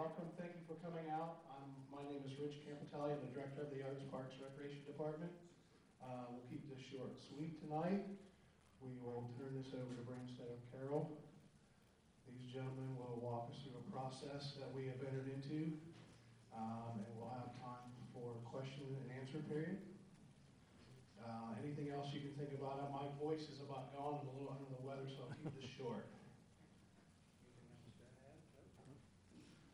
welcome. Thank you for coming out. My name is Rich Campitelli. I'm the director of the Athens Parks Recreation Department. We'll keep this short and sweet tonight. We will turn this over to Branstead and Carroll. These gentlemen will walk us through a process that we have entered into, and we'll have time for question and answer period. Anything else you can think about? My voice is about gone. I'm a little under the weather, so I'll keep this short.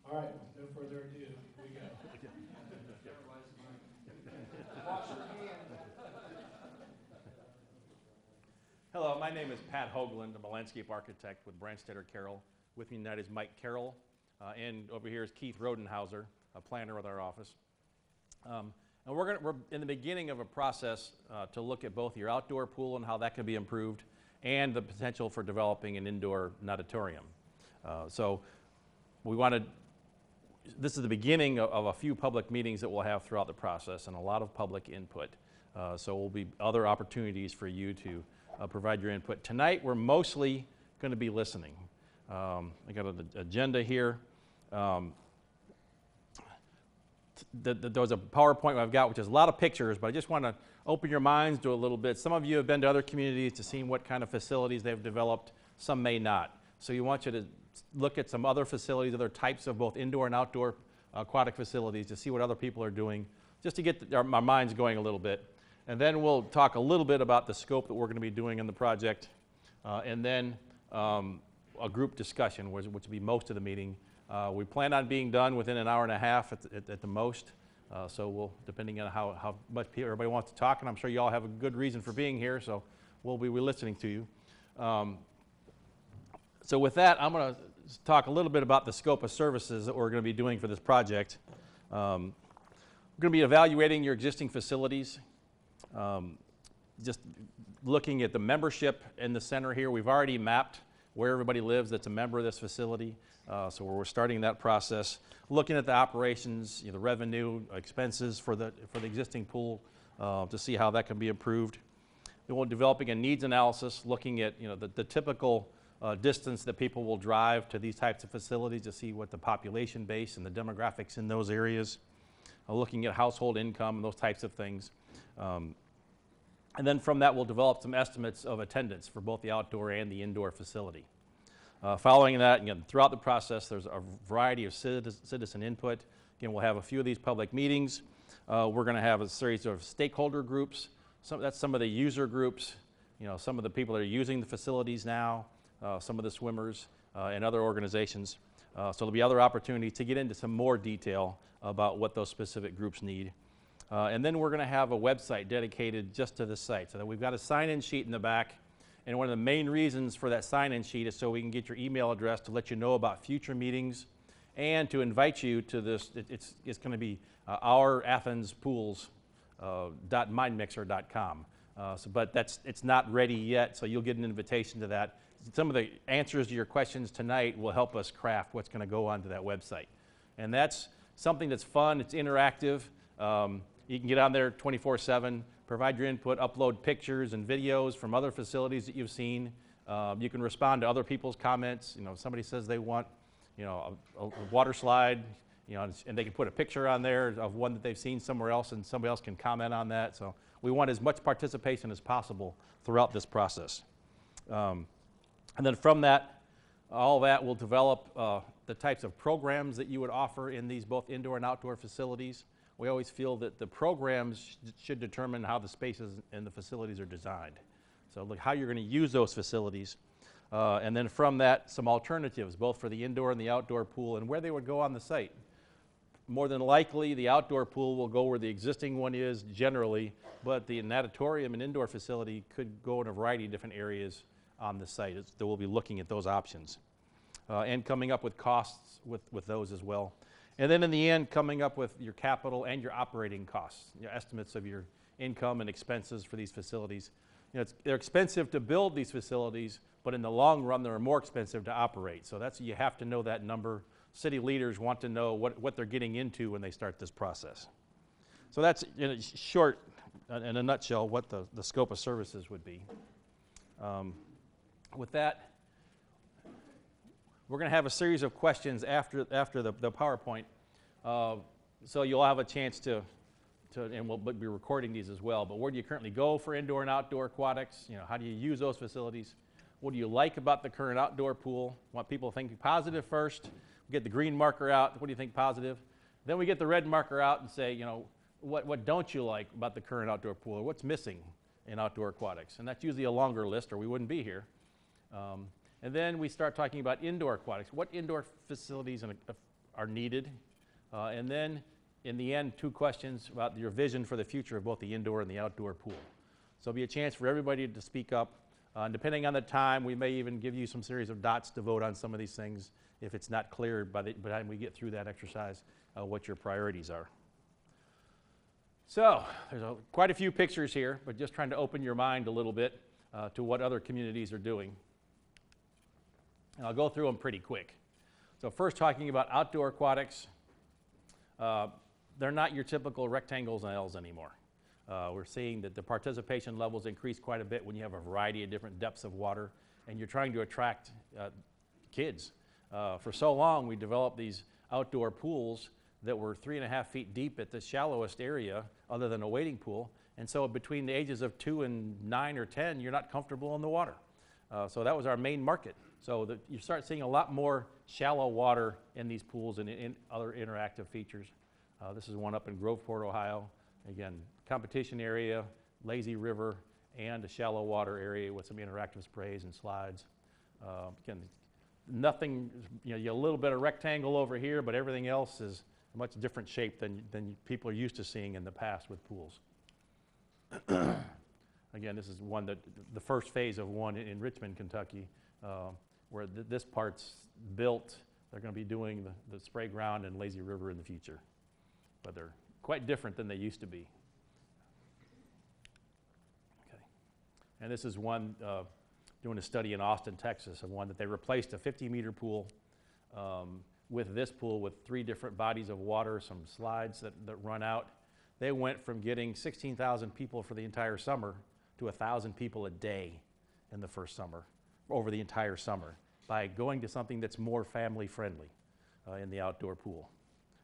All right, no further ado, here we go. Wash your hands. Hello, my name is Pat Hoagland. I'm a landscape architect with Branstead Carroll. With me tonight is Mike Carroll, and over here is Keith Rodenhauser, a planner with our office. And we're in the beginning of a process to look at both your outdoor pool and how that can be improved, and the potential for developing an indoor natatorium. So we wanted. This is the beginning of a few public meetings that we'll have throughout the process and a lot of public input. So will be other opportunities for you to provide your input. Tonight we're mostly going to be listening. I got an agenda here. There was a PowerPoint I've got which has a lot of pictures, but I just want to open your minds to a little bit. Some of you have been to other communities to see what kind of facilities they've developed. Some may not. So you want you to look at some other facilities, other types of both indoor and outdoor aquatic facilities to see what other people are doing, just to get our minds going a little bit. And then we'll talk a little bit about the scope that we're going to be doing in the project, and then a group discussion, which will be most of the meeting. We plan on being done within an hour and a half at the most, so we'll, depending on how much everybody wants to talk, and I'm sure you all have a good reason for being here, so we'll be listening to you. So with that, I'm going to talk a little bit about the scope of services that we're going to be doing for this project. We're going to be evaluating your existing facilities, just looking at the membership in the center here. We've already mapped where everybody lives that's a member of this facility, so we're starting that process. Looking at the operations, the revenue, expenses for the existing pool to see how that can be improved. Then we're developing a needs analysis, looking at the typical distance that people will drive to these types of facilities to see what the population base and the demographics in those areas, looking at household income and those types of things. And then from that, we'll develop some estimates of attendance for both the outdoor and the indoor facility. Following that, again, throughout the process, there's a variety of citizen input. Again, we'll have a few of these public meetings. We're going to have a series of stakeholder groups. That's some of the user groups, some of the people that are using the facilities now. Some of the swimmers and other organizations. So there'll be other opportunities to get into some more detail about what those specific groups need. And then we're going to have a website dedicated just to the site. So that we've got a sign-in sheet in the back. And one of the main reasons for that sign-in sheet is so we can get your email address to let you know about future meetings and to invite you to this. It's going to be ourathens.pools.mindmixer.com. But it's not ready yet, so you'll get an invitation to that. Some of the answers to your questions tonight will help us craft what's going to go onto that website. And that's something that's fun, it's interactive. You can get on there 24/7, provide your input, upload pictures and videos from other facilities that you've seen. You can respond to other people's comments. If somebody says they want a water slide, and they can put a picture on there of one that they've seen somewhere else, and somebody else can comment on that. So we want as much participation as possible throughout this process. And then from that, all that will develop the types of programs that you would offer in these both indoor and outdoor facilities. We always feel that the programs should determine how the spaces and the facilities are designed. So look how you're going to use those facilities. And then from that, some alternatives, both for the indoor and the outdoor pool and where they would go on the site. More than likely, the outdoor pool will go where the existing one is generally, but the natatorium and indoor facility could go in a variety of different areas on the site. So we'll be looking at those options and coming up with costs with those as well. And then in the end, coming up with your capital and your operating costs, estimates of your income and expenses for these facilities. They're expensive to build these facilities, but in the long run, they're more expensive to operate. So you have to know that number. City leaders want to know what they're getting into when they start this process. So that's, in short, in a nutshell, what the scope of services would be. With that, We're going to have a series of questions after the PowerPoint, so you'll have a chance to, and we'll be recording these as well, but where do you currently go for indoor and outdoor aquatics? You know, how do you use those facilities? What do you like about the current outdoor pool? Want people to think positive first. We get the green marker out. What do you think positive? Then we get the red marker out and say, you know, what don't you like about the current outdoor pool, or what's missing in outdoor aquatics? And that's usually a longer list, or we wouldn't be here. And then we start talking about indoor aquatics. What indoor facilities are needed? And then, in the end, 2 questions about your vision for the future of both the indoor and the outdoor pool. So it'll be a chance for everybody to speak up. And depending on the time, we may even give you some series of dots to vote on some of these things if it's not clear by the time we get through that exercise what your priorities are. So there's quite a few pictures here, but just trying to open your mind a little bit to what other communities are doing. And I'll go through them pretty quick. So first, talking about outdoor aquatics, they're not your typical rectangles and L's anymore. We're seeing that the participation levels increase quite a bit when you have a variety of different depths of water, and you're trying to attract kids. For so long, we developed these outdoor pools that were 3.5 feet deep at the shallowest area, other than a wading pool. And so between the ages of 2 and 9 or 10, you're not comfortable in the water. So that was our main market. So you start seeing a lot more shallow water in these pools and in other interactive features. This is one up in Groveport, Ohio. Again, competition area, lazy river, and a shallow water area with some interactive sprays and slides. Again, nothing, you know, you have a little bit of rectangle over here, but everything else is a much different shape than people are used to seeing in the past with pools. Again, this is one that the first phase of one in Richmond, Kentucky, where this part's built. They're going to be doing the spray ground and lazy river in the future, but they're quite different than they used to be. Okay, and this is one doing a study in Austin, Texas, of one that they replaced a 50-meter pool with this pool with 3 different bodies of water, some slides that run out. They went from getting 16,000 people for the entire summer to 1,000 people a day in the first summer, over the entire summer, by going to something that's more family-friendly in the outdoor pool.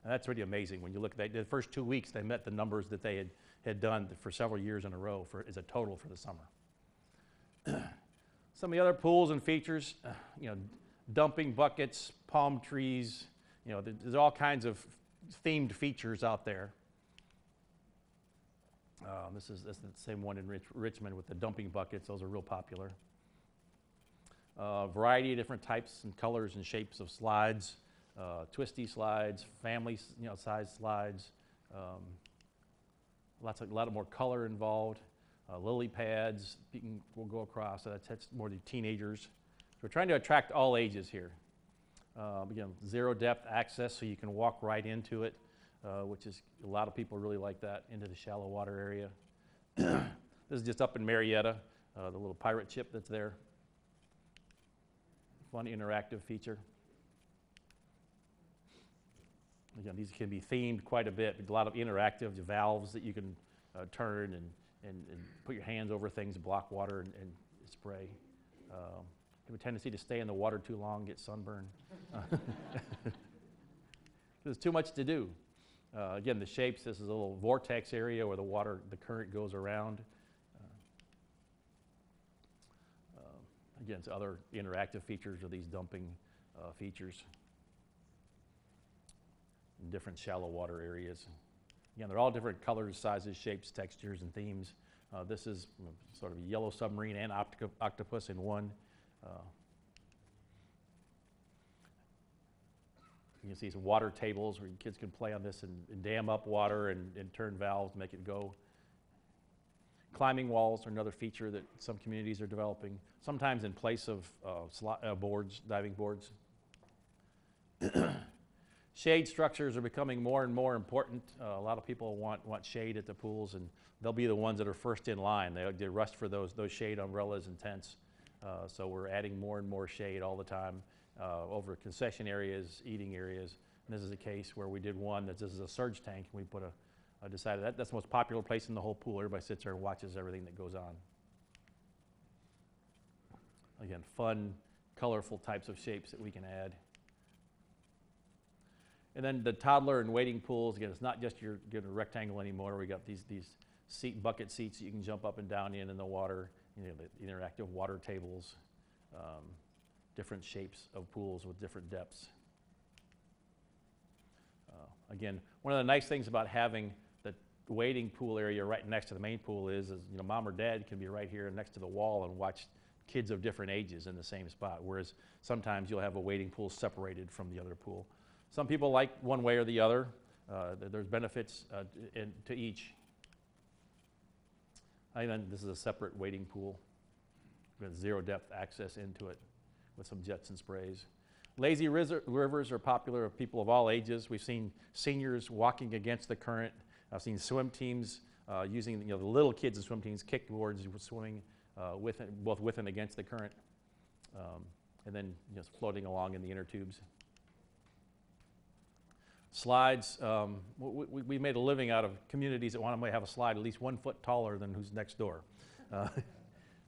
And that's pretty amazing. When you look at the first 2 weeks, they met the numbers that they had done for several years in a row as a total for the summer. Some of the other pools and features, you know, dumping buckets, palm trees, you know, there's all kinds of themed features out there. This is the same one in Richmond with the dumping buckets. Those are real popular. Variety of different types and colors and shapes of slides, twisty slides, family, you know, size slides. A lot of more color involved. Lily pads will go across. That's more the teenagers. So we're trying to attract all ages here. Again, zero depth access, so you can walk right into it, which is a lot of people really like that, into the shallow water area. This is just up in Marietta, the little pirate ship that's there. Fun interactive feature. Again, these can be themed quite a bit. A lot of interactive valves that you can turn and put your hands over things, block water and spray. Have a tendency to stay in the water too long, get sunburned. There's too much to do. Again, the shapes, this is a little vortex area where the current goes around. Again, it's other interactive features of these dumping features in different shallow water areas. Again, they're all different colors, sizes, shapes, textures, and themes. This is sort of a yellow submarine and octopus in one. You can see some water tables where kids can play on this and dam up water and turn valves, make it go. Climbing walls are another feature that some communities are developing, sometimes in place of boards, diving boards. Shade structures are becoming more and more important. A lot of people want shade at the pools, and they'll be the ones that are first in line. They rush for those shade umbrellas and tents. So we're adding more and more shade all the time over concession areas, eating areas. And this is a case where we did one this is a surge tank, and we put decided that's the most popular place in the whole pool. Everybody sits there and watches everything that goes on. Again, fun colorful types of shapes that we can add. And then the toddler and wading pools, again, it's not just your rectangle anymore. We got these bucket seats that you can jump up and down in the water, you know, the interactive water tables, different shapes of pools with different depths. Again, one of the nice things about having the wading pool area right next to the main pool is you know, mom or dad can be right here next to the wall and watch kids of different ages in the same spot, whereas sometimes you'll have a wading pool separated from the other pool. Some people like one way or the other. There's benefits to each. And then this is a separate wading pool with zero depth access into it with some jets and sprays. Lazy rivers are popular with people of all ages. We've seen seniors walking against the current. I've seen swim teams using, you know, the little kids in swim teams kickboards swimming both with and against the current, and then just floating along in the inner tubes. Slides, we made a living out of communities that want to have a slide at least 1 foot taller than who's next door.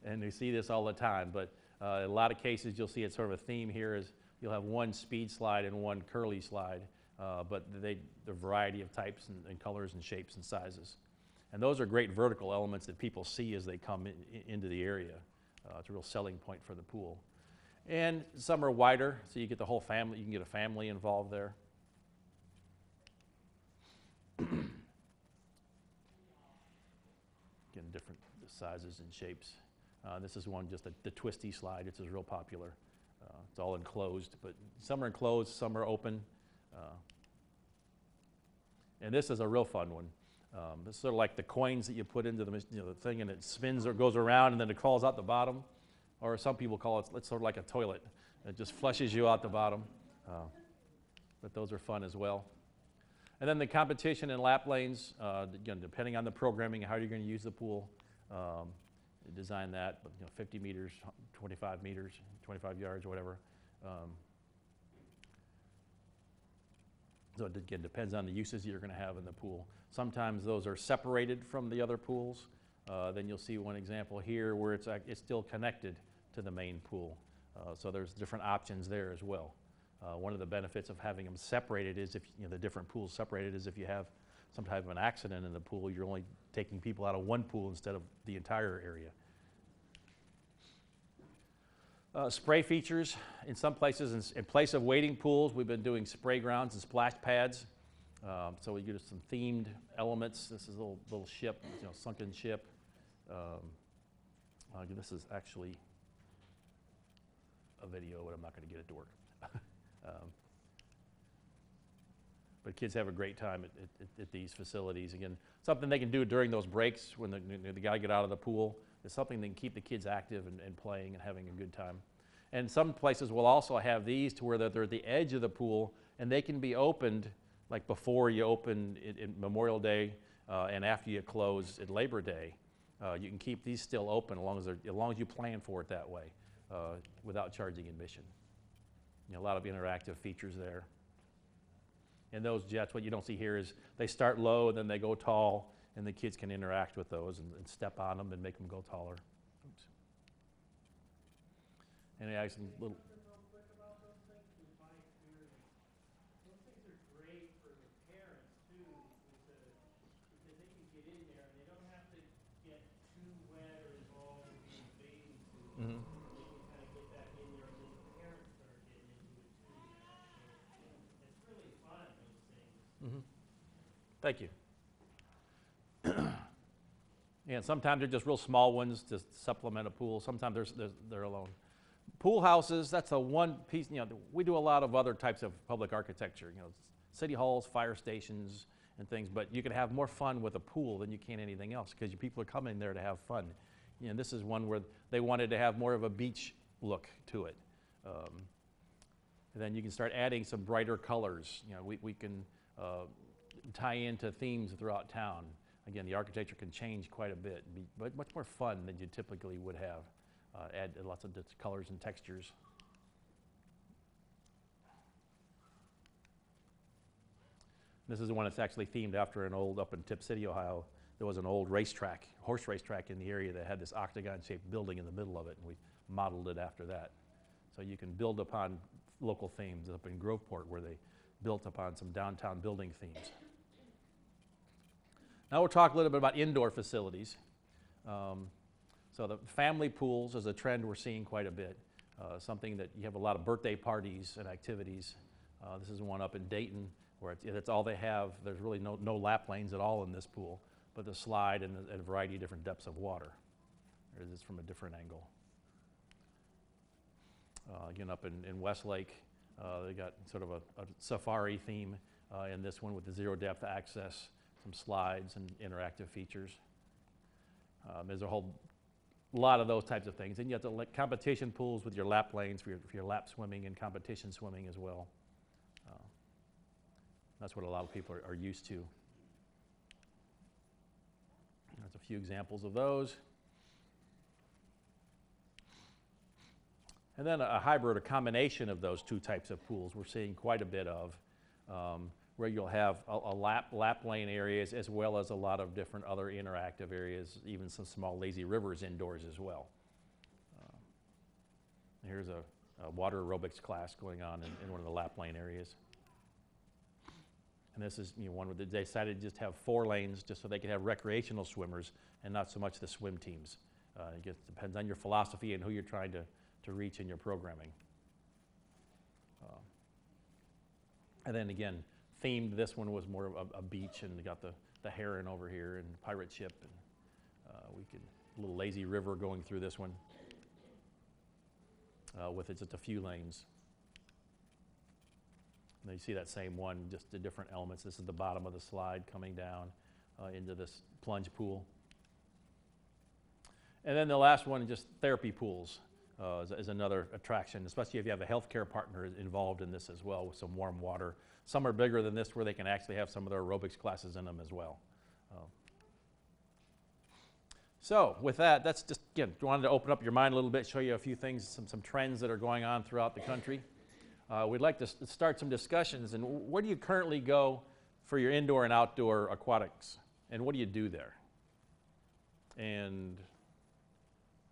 And we see this all the time, but in a lot of cases you'll see it's sort of a theme here is you'll have one speed slide and one curly slide, but the variety of types and colors and shapes and sizes. And those are great vertical elements that people see as they come into the area. It's a real selling point for the pool. And some are wider, so you get the whole family, you can get a family involved there. Again, different sizes and shapes. This is one, just the twisty slide. It's real popular. It's all enclosed, but some are enclosed, some are open. And this is a real fun one. It's sort of like the coins that you put into the thing, and it spins or goes around, and then it crawls out the bottom. Or some people call it, it's sort of like a toilet. It just flushes you out the bottom. But those are fun as well. And then the competition in lap lanes, again, depending on the programming, how you're going to use the pool, design that, but, 50 meters, 25 meters, 25 yards, or whatever. So it, again, depends on the uses you're going to have in the pool. Sometimes those are separated from the other pools. Then you'll see one example here where it's still connected to the main pool. So there's different options there as well. One of the benefits of having them separated is if the different pools separated is if you have some type of an accident in the pool, you're only taking people out of one pool instead of the entire area. Spray features. In some places, in place of wading pools, we've been doing spray grounds and splash pads. So we get some themed elements. This is a little ship, sunken ship. This is actually a video, but I'm not going to get it to work. But kids have a great time at these facilities. Again, something they can do during those breaks when the guy get out of the pool. It's something that can keep the kids active and playing and having a good time. And some places will also have these to where they're at the edge of the pool and they can be opened like before you open in Memorial Day and after you close at Labor Day. You can keep these still open as long as you plan for it that way without charging admission. A lot of interactive features there. And those jets, what you don't see here is they start low and then they go tall, and the kids can interact with those and step on them and make them go taller. Oops. And I have some little. Mm-hmm. Mm-hmm. Thank you. And sometimes they're just real small ones to supplement a pool. Sometimes they're alone. Pool houses, that's a one piece, we do a lot of other types of public architecture, city halls, fire stations, and things, but you can have more fun with a pool than you can anything else because people are coming there to have fun. This is one where they wanted to have more of a beach look to it. And then you can start adding some brighter colors. We can tie into themes throughout town. Again, the architecture can change quite a bit, but much more fun than you typically would have. Add lots of colors and textures. This is the one that's actually themed after up in Tip City, Ohio. There was an old racetrack, horse racetrack in the area that had this octagon-shaped building in the middle of it, and we modeled it after that. So you can build upon local themes up in Groveport where they built upon some downtown building themes. Now we'll talk a little bit about indoor facilities. So the family pools is a trend we're seeing quite a bit. Something that you have a lot of birthday parties and activities. This is one up in Dayton where it's all they have. There's really no lap lanes at all in this pool, but the slide and a variety of different depths of water. There's this from a different angle. Again, up in Westlake, they got sort of a safari theme in this one with the zero depth access, some slides and interactive features. There's a whole lot of those types of things. And you have the competition pools with your lap lanes for your lap swimming and competition swimming as well. That's what a lot of people are used to. There's a few examples of those. And then a hybrid, a combination of those two types of pools we're seeing quite a bit of, where you'll have a lap lane areas as well as a lot of different other interactive areas, even some small lazy rivers indoors as well. Here's a water aerobics class going on in one of the lap lane areas. And this is one where they decided to just have 4 lanes just so they could have recreational swimmers and not so much the swim teams. It depends on your philosophy and who you're trying to reach in your programming. And then again, themed, this one was more of a beach, and you got the heron over here and pirate ship, and a little lazy river going through this one with just a few lanes. And you see that same one, just the different elements. This is the bottom of the slide coming down into this plunge pool. And then the last one, just therapy pools is another attraction, especially if you have a healthcare partner involved in this as well with some warm water. Some are bigger than this where they can actually have some of their aerobics classes in them as well. So with that, that's just, again, wanted to open up your mind a little bit, show you a few things, some trends that are going on throughout the country. We'd like to start some discussions. And where do you currently go for your indoor and outdoor aquatics? And what do you do there? And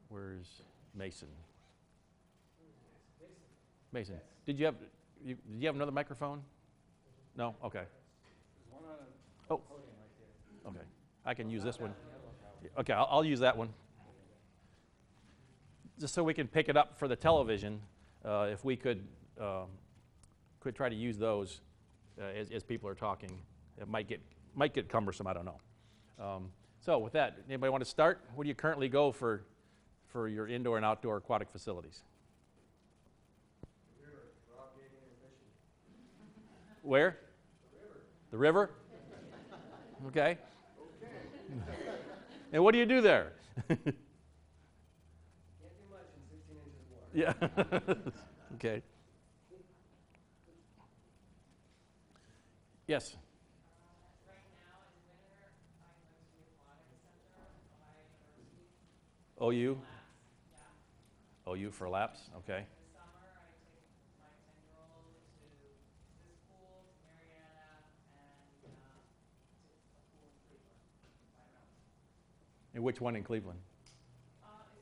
where's Mason? Mason, did you have another microphone? No? Okay. Oh, okay. I can use this one. Okay, I'll use that one. Just so we can pick it up for the television, if we could try to use those as people are talking. It might get cumbersome, I don't know. So with that, anybody want to start? Where do you currently go for your indoor and outdoor aquatic facilities? The river, rock digging and fishing. Where? The river? Okay. And what do you do there? Can't do much in 16 inches of water. Yeah. Okay. Yes. Right now, in winter, I go to the aquatic center by university. OU? Laps, yeah. OU for laps? Okay. In the summer, I take my 10-year-old to this pool, to Marietta, and to a pool in Cleveland, right around. And which one in Cleveland? It's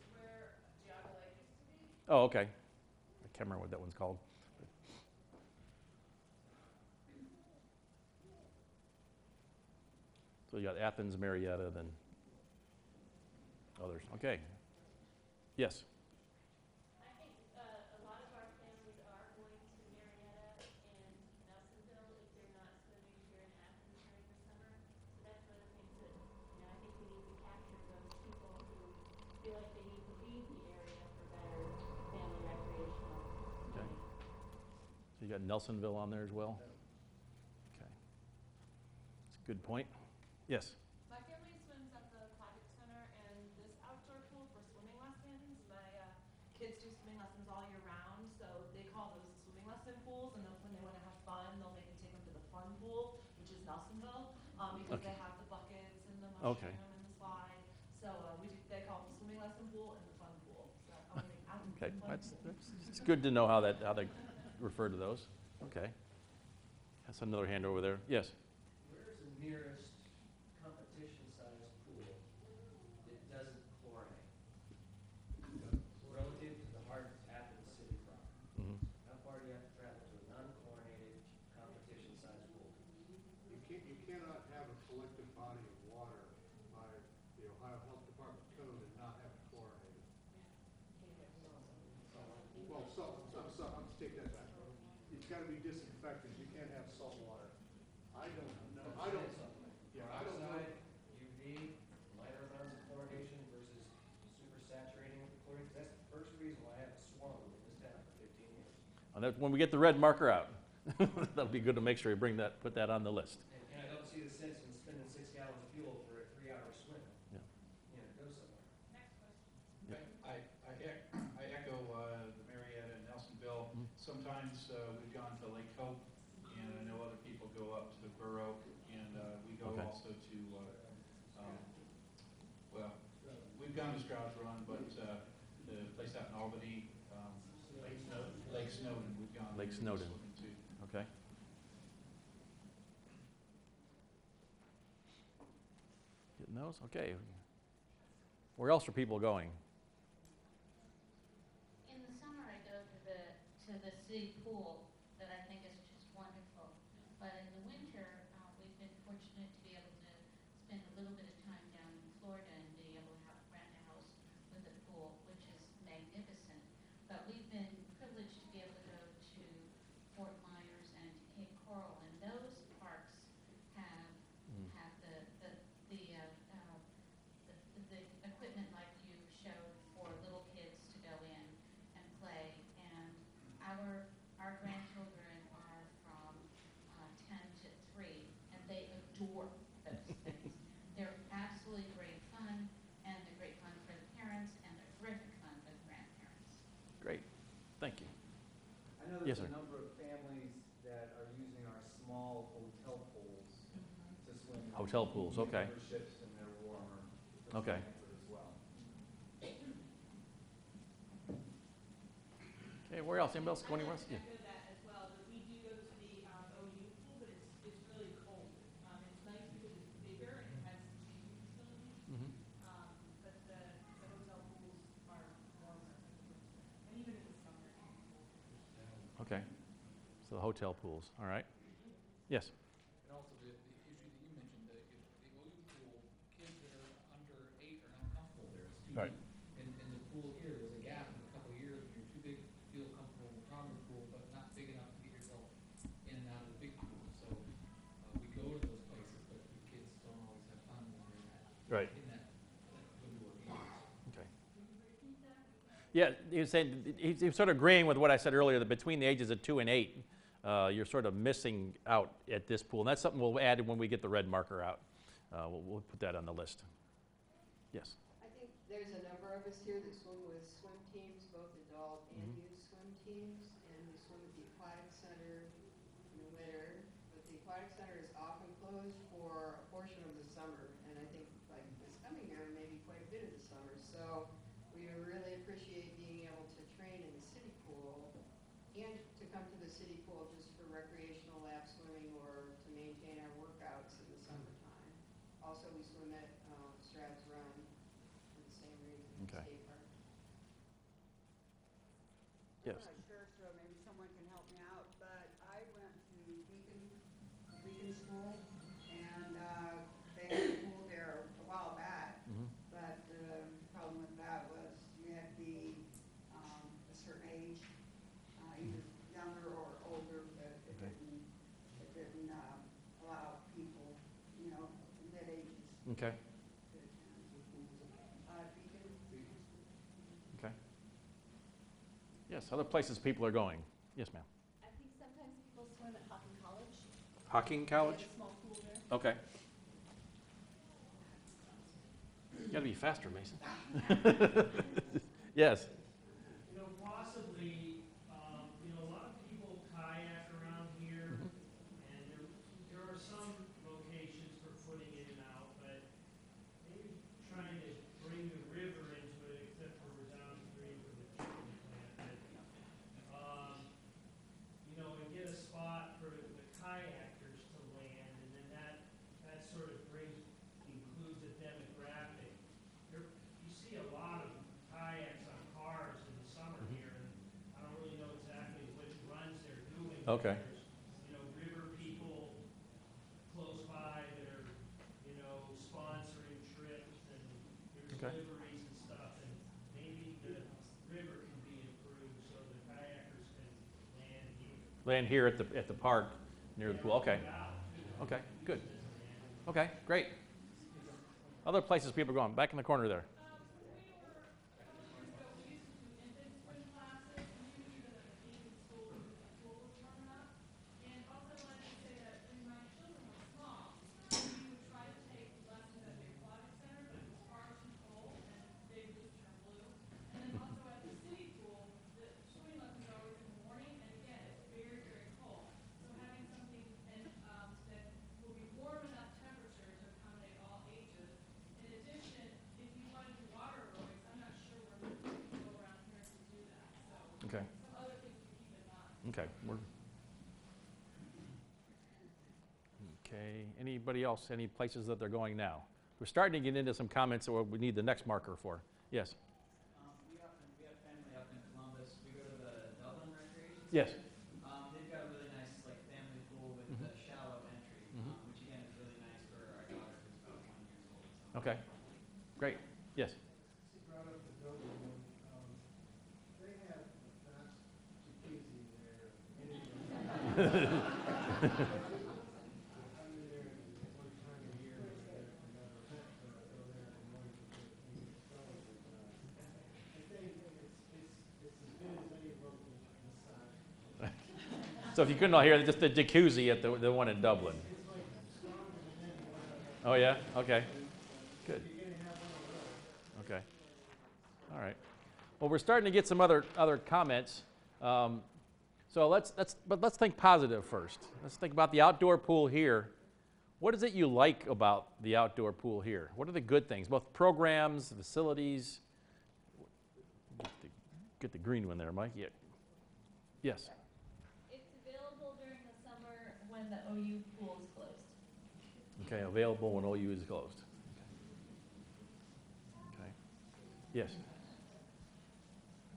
where Geauga Lake used to be. Oh, okay. I can't remember what that one's called. So you got Athens, Marietta, then others. Okay. Yes. I think a lot of our families are going to Marietta and Nelsonville if they're not swimming here in Athens during the summer. So that's one of the things that, I think we need to capture those people who feel like they need to leave the area for better family recreational Okay. swimming. So you got Nelsonville on there as well? Okay. That's a good point. Yes. My family swims at the aquatic center and this outdoor pool for swimming lessons. My kids do swimming lessons all year round, so they call those the swimming lesson pools. And then when they want to have fun, they'll make them take them to the fun pool, which is Nelsonville, because Okay. they have the buckets and the mushroom Okay. and the slide. So they call it the swimming lesson pool and the fun pool. So Okay. It's good to know how they refer to those. Okay. That's another hand over there. Yes. Where's the nearest competition-sized pool that doesn't chlorinate relative to the heart of Athens city proper? take that back. It's gotta be disinfected, you can't have salt water. I don't know, I don't, yeah, I don't know. Peroxide, UV, minor amounts of chlorination versus super saturating with chlorine, 'cause that's the first reason why I haven't swum in this town for 15 years. And that, when we get the red marker out, that'll be good to make sure you put that on the list. And I don't see the sense in spending 6 gallons of fuel for a 3-hour swim. Yeah. You know, go somewhere. Next question. I echo the Marietta and Nelsonville. Sometimes we've gone to Lake Hope, and I know other people go up to Burr Oak, and we go Okay. also to, well, we've gone to Stroud's Run, but the place out in Albany, Lake Snowden, we've gone. Lake Snowden. swimming too. Okay. Getting those? Okay. Where else are people going? In the summer, I go to the city pool that I think is just wonderful. But in the winter, we've been fortunate to be able to spend a little bit of time down in Florida and be able to rent a house with a pool, which is magnificent. But we've been privileged to be able to go to Fort Myers and to Cape Coral, and those parks have the equipment like you showed for little kids to go in and play. And our grandchildren are from 10 to 3, and they adore those things. They're absolutely great fun, and they're great fun for the parents, and they're terrific fun for the grandparents. Great. Thank you. I know Yes, there's sir. a number of families that are using our small hotel pools to swim in. Hotel pools, okay. Memberships, and they're warmer. for Okay. Stanford as well. Okay, where else? Anybody else going anywhere else? Yeah. I'd like to echo that as well, that we do go to the OU pool, but it's really cold. It's nice because it's bigger and it has some changing facilities, Mhm. but the hotel pools are warmer in the winter. And even in the summer, it can be cold. Okay. So the hotel pools. All right. Yes. And also the issue that you mentioned, that if the OU pool, kids that are under 8 are not comfortable there. It's too Right. deep. In the pool here, there's a gap in a couple of years when you're too big to feel comfortable in the common pool, but not big enough to get yourself in and out of the big pool. So we go to those places, but the kids don't always have fun when they're in that. Right. In that window of years. Okay. Yeah, he's sort of agreeing with what I said earlier, that between the ages of 2 and 8, you're sort of missing out at this pool. And that's something we'll add when we get the red marker out. We'll put that on the list. Yes. I think there's a number of us here that swim with swim teams, both adult and youth swim teams, and we swim at the aquatic center in the winter. But the aquatic center is often closed for a portion of the summer, and I think like this coming year, maybe quite a bit of the summer. So we really appreciate being able to train in the city pool and to come to the city pool just for recreational lap swimming or to maintain our workouts in the summertime. Also, we swim at Stroud's Run for the same reason, Okay. skate park. Yes. I'm not sure, so maybe someone can help me out, but I went to Beacon School, and they had a pool there a while back, Mhm. but the problem with that was you had to be a certain age, either younger or older, but it Okay. didn't allow people, mid-ages Okay. to attend. Beacon. Okay. Yes, other places people are going. Yes, ma'am. I think sometimes people swim at Hocking College. Hocking College? They have a small pool there. Okay. You gotta be faster, Mason. Yes. Possibly, a lot of people kayak around here, and there are some locations for putting in and out, but maybe trying to bring the river into it, except for Redounding Green for the chicken plant. And get a spot for the kayakers to land, and then that sort of includes a demographic. You see a lot of kayaks on cars in the summer here, and I don't really know exactly which runs they're doing. Okay. There's, river people close by that are, sponsoring trips, and there's Okay. deliveries and stuff, and maybe the river can be improved so the kayakers can Land here at the park near the pool. Okay. Okay, good. Okay, great. Other places people are going. Back in the corner there. Okay. Okay. Okay. Anybody else? Any places that they're going now? We're starting to get into some comments that we need the next marker for. Yes. We have family up in Columbus. We go to the Dublin Recreation Center. Yes. They've got a really nice family pool with a shallow entry, which again is really nice for our daughter who's about 1 year old. So. Okay. Great. Yes. She brought up the Dublin one. They have not jacuzzi there. I'm there one time a year and I go there in the morning to get things going. I think it's as good as any local massage. So if you couldn't all hear, just the jacuzzi at the one in Dublin. It's like stronger than any Oh yeah. Okay. Good. You're gonna have one of those. Okay. All right. Well, we're starting to get some other comments. So let's think positive first. Let's think about the outdoor pool here. What is it you like about the outdoor pool here? What are the good things? Both programs, facilities. Get the green one there, Mike. Yeah. Yes. It's available during the summer when the OU pool is closed. Okay. Available when OU is closed. Okay. Yes.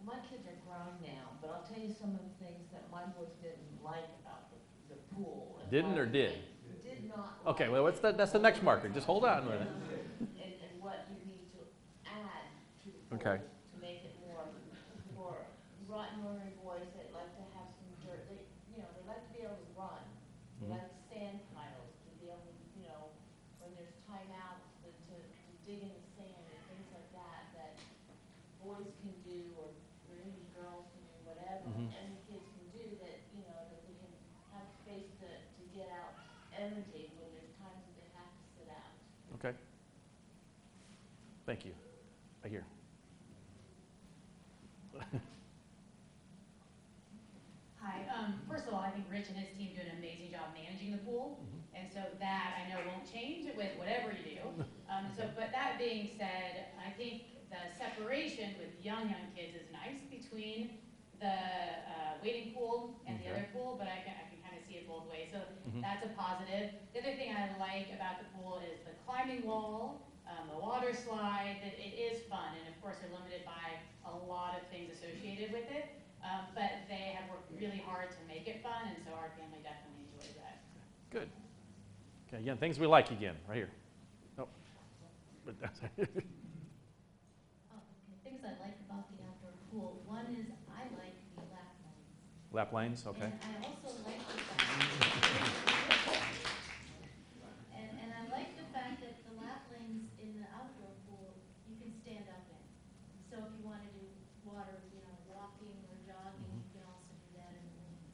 My kids are grown now, but I'll tell you some of the things that my boys didn't like about the pool. And Didn't or did? Did not like. Okay. Well, that's the next marker. Just hold on a minute. And what you need to add to the pool Okay. to make it more for rotten ornery boys that like to have some dirt. They like to be able to run. They like sand piles to be able to, when there's timeouts to dig in the sand and things like that boys can do or maybe girls can do whatever, and the kids can do that, that they can have space to get out energy when there's times that they have to sit out. Okay. Thank you. I hear. Hi. First of all, I think Rich and his team do an amazing job managing the pool, and so that I know won't change with whatever you do. But that being said, I think the separation with young kids is nice between the wading pool and the other pool, but I can kind of see it both ways. So that's a positive. The other thing I like about the pool is the climbing wall, the water slide. It is fun, and of course they're limited by a lot of things associated with it. But they have worked really hard to make it fun, and so our family definitely enjoys that. Good. Okay, again, things we like again, right here. Oh. But that's Things I like about the outdoor pool. One is I like the lap lanes. Lap lanes, okay. And I also like the fact and I like the fact that the lap lanes in the outdoor pool you can stand up in. So if you want to do water, walking or jogging, you can also do that in the lanes.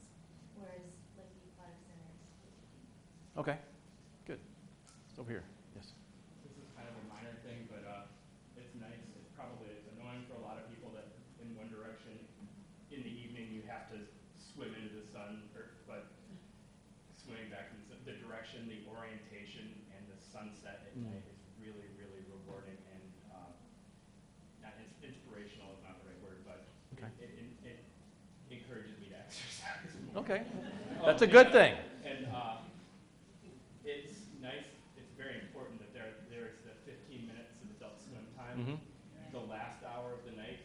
Whereas like the aquatic center is Okay. Good. It's over here. Yes. This is kind of a minor thing, but it's nice. It's probably annoying for a lot of people that in one direction in the evening you have to swim into the sun, but swimming back in the direction, the orientation, and the sunset at night is really, really rewarding and not inspirational is not the right word, but it encourages me to exercise more. Okay. That's a good thing. And it's nice. It's very important that there is the 15 minutes of adult swim time, the last hour of the night.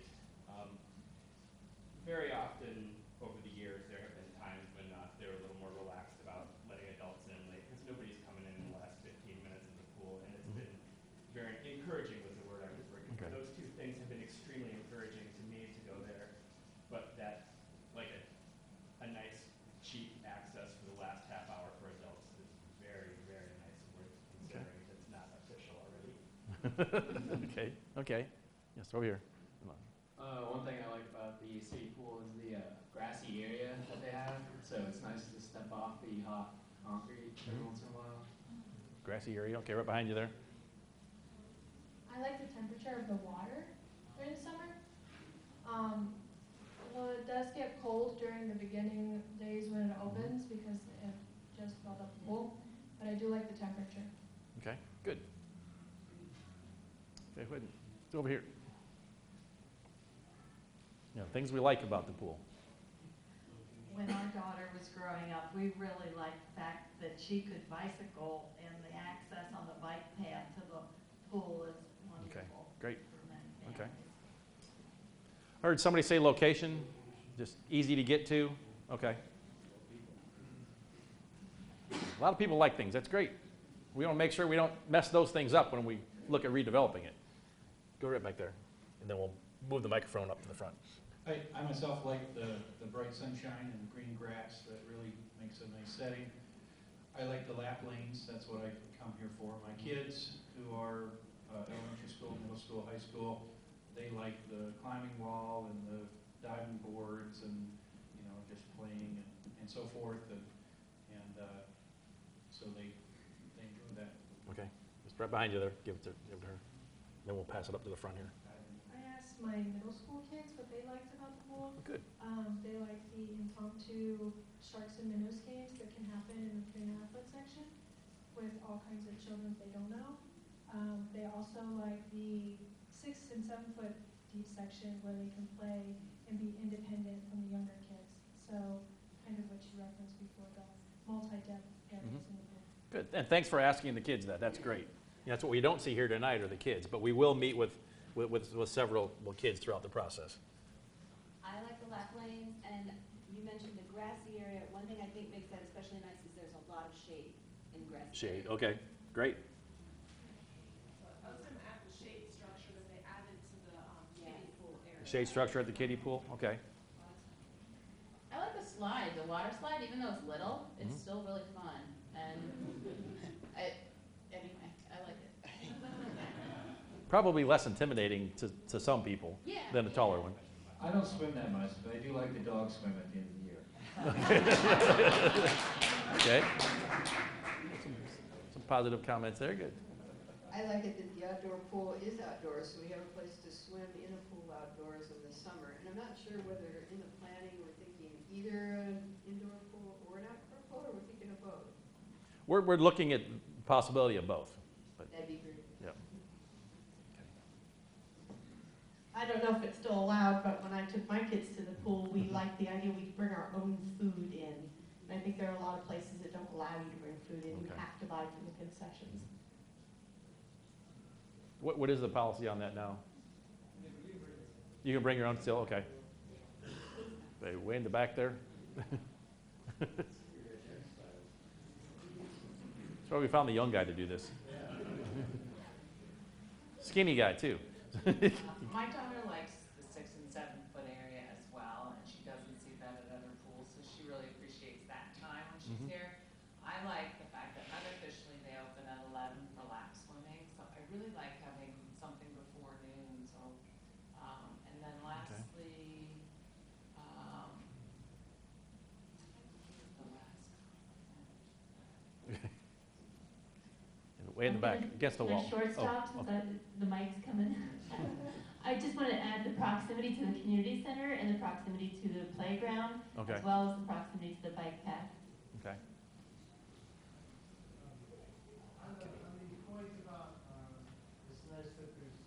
Very often over the years, there have been times when they're a little more relaxed about letting adults in late because nobody's coming in the last 15 minutes of the pool, and it's been very encouraging was the word I was looking for. Those two things have been extremely encouraging to me to go there, but that like a nice cheap Okay. Yes, over here. Come on. One thing I like about the city pool is the grassy area that they have. So it's nice to step off the hot concrete every once in a while. Grassy area, okay, right behind you there. I like the temperature of the water during the summer. Well, it does get cold during the beginning days when it opens because it just filled up the pool, but I do like the temperature. Okay, good. Okay, go ahead. It's over here. Things we like about the pool. When our daughter was growing up, we really liked the fact that she could bicycle and the access on the bike path to the pool is wonderful. Okay, great. For many Okay. families. Heard somebody say location, just easy to get to. Okay. A lot of people like things. That's great. We want to make sure we don't mess those things up when we look at redeveloping it. Go right back there, and then we'll move the microphone up to the front. I myself like the bright sunshine and the green grass. That really makes a nice setting. I like the lap lanes. That's what I come here for. My kids who are elementary school, middle school, high school, they like the climbing wall and the diving boards and, just playing and so forth. And so they enjoy that. Okay. It's right behind you there. Give it to her. Then we'll pass it up to the front here. I asked my middle school kids what they liked about the pool. Good. They like the impromptu sharks and minnows games that can happen in the 3.5-foot section with all kinds of children they don't know. They also like the 6 and 7-foot deep section where they can play and be independent from the younger kids. So kind of what you referenced before, the multi-depth areas in the pool. Good. And thanks for asking the kids that. That's great. That's what we don't see here tonight are the kids, but we will meet with several kids throughout the process. I like the lap lanes, and you mentioned the grassy area. One thing I think makes that especially nice is there's a lot of shade in grassy Shade. area. Okay. Great. I was going to add the shade structure that they added to the kiddie pool area. Shade structure at the kiddie pool. Okay. I like the slide, the water slide, even though it's little, it's still really fun. And anyway, I like it. Probably less intimidating to some people than a taller one. I don't swim that much, but I do like the dog swim at the end of the year. Okay. Some positive comments there. Good. I like it that the outdoor pool is outdoors, so we have a place to swim in a pool outdoors in the summer. And I'm not sure whether in the planning we're thinking either an indoor pool or an outdoor pool, or we're thinking of both. We're looking at the possibility of both. But, That'd be great. yeah. I don't know if it's still allowed, but when I took my kids to the pool, we liked the idea we could bring our own food in. And I think there are a lot of places that don't allow you to bring food in. You have to buy from the concessions. What is the policy on that now? You can bring your own still? Okay. Way in the back there. That's why we found the young guy to do this. Skinny guy, too. My daughter likes the 6 and 7-foot area as well, and she doesn't see that at other pools, so she really appreciates that time when she's here. I like the fact that unofficially they open at 11 for lap swimming, so I really like having something before noon. So, and then lastly, Way in the back, against the wall. Shortstop, since the mic's coming. I just want to add the proximity to the community center and the proximity to the playground, as well as the proximity to the bike path. Okay. On the point about, it's nice that there's,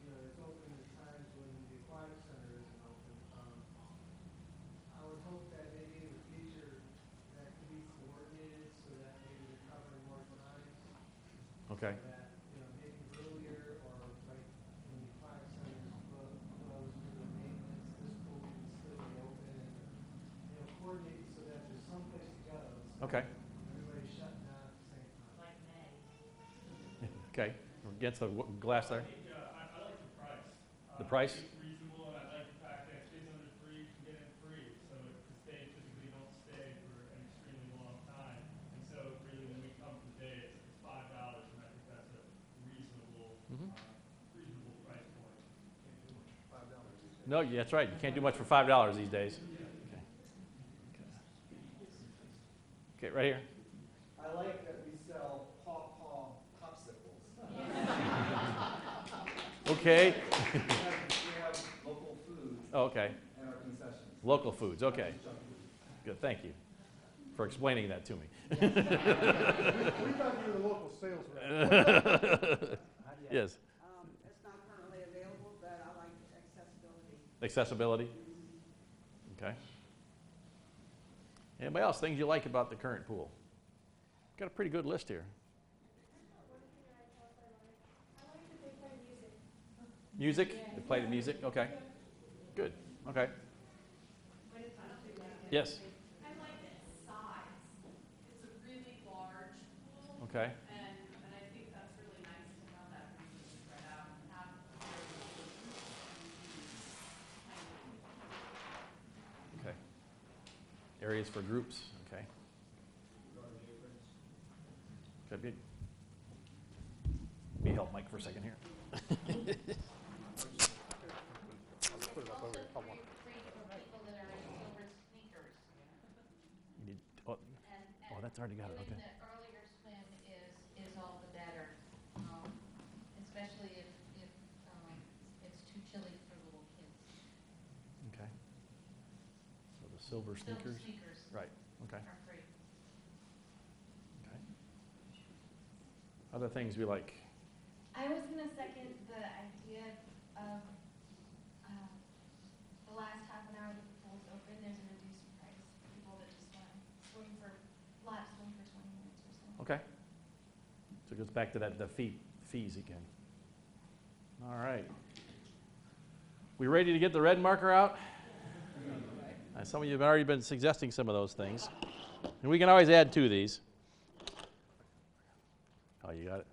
it's open at times when the aquatic center isn't open. I would hope that maybe in the future that could be coordinated so that maybe they're covering more times. Okay. So that, maybe earlier or like when the aquatic center is closed for the maintenance, this pool can still be open and, coordinate so that there's some place to go. Okay. Everybody's shutting down at the same time. Like May. Okay. Against the glass there. I like the price. The price? It's reasonable, and I like the fact that if kids under 3 can get in free. So because they typically don't stay for an extremely long time, and so really when we come for the day, it's $5, and I think that's a reasonable No, that's right. You can't do much for $5 these days. Okay, right here. I like that we sell paw popsicles. Okay. We have local food. Oh, okay. And our concessions. Local foods, okay. Good, thank you for explaining that to me. We thought you were the local sales rep. Yes. It's not currently available, but I like accessibility. Accessibility? Okay. Anybody else, things you like about the current pool? Got a pretty good list here. Music? They play the music? Okay. Good. Okay. Yes. I like its size. It's a really large pool. Okay. And I think that's really nice to have that reason spread out and have Okay. Areas for groups. Okay. Okay. Let me help Mike for a second here. Put it up over here. For people that are in silver sneakers. You need, oh, that's already got it. And Okay. then the earlier swim is all the better, especially if it's too chilly for little kids. Okay. So the silver sneakers. Silver sneakers. Right. Okay. Are free. Okay. Other things we like. I was gonna second the idea of the last half an hour that the pool's open, there's a reduced price for people that just want to swim for 20 minutes or so. Okay. So it goes back to that the fees again. All right. We ready to get the red marker out? Some of you have already been suggesting some of those things. And we can always add to these. Oh, you got it?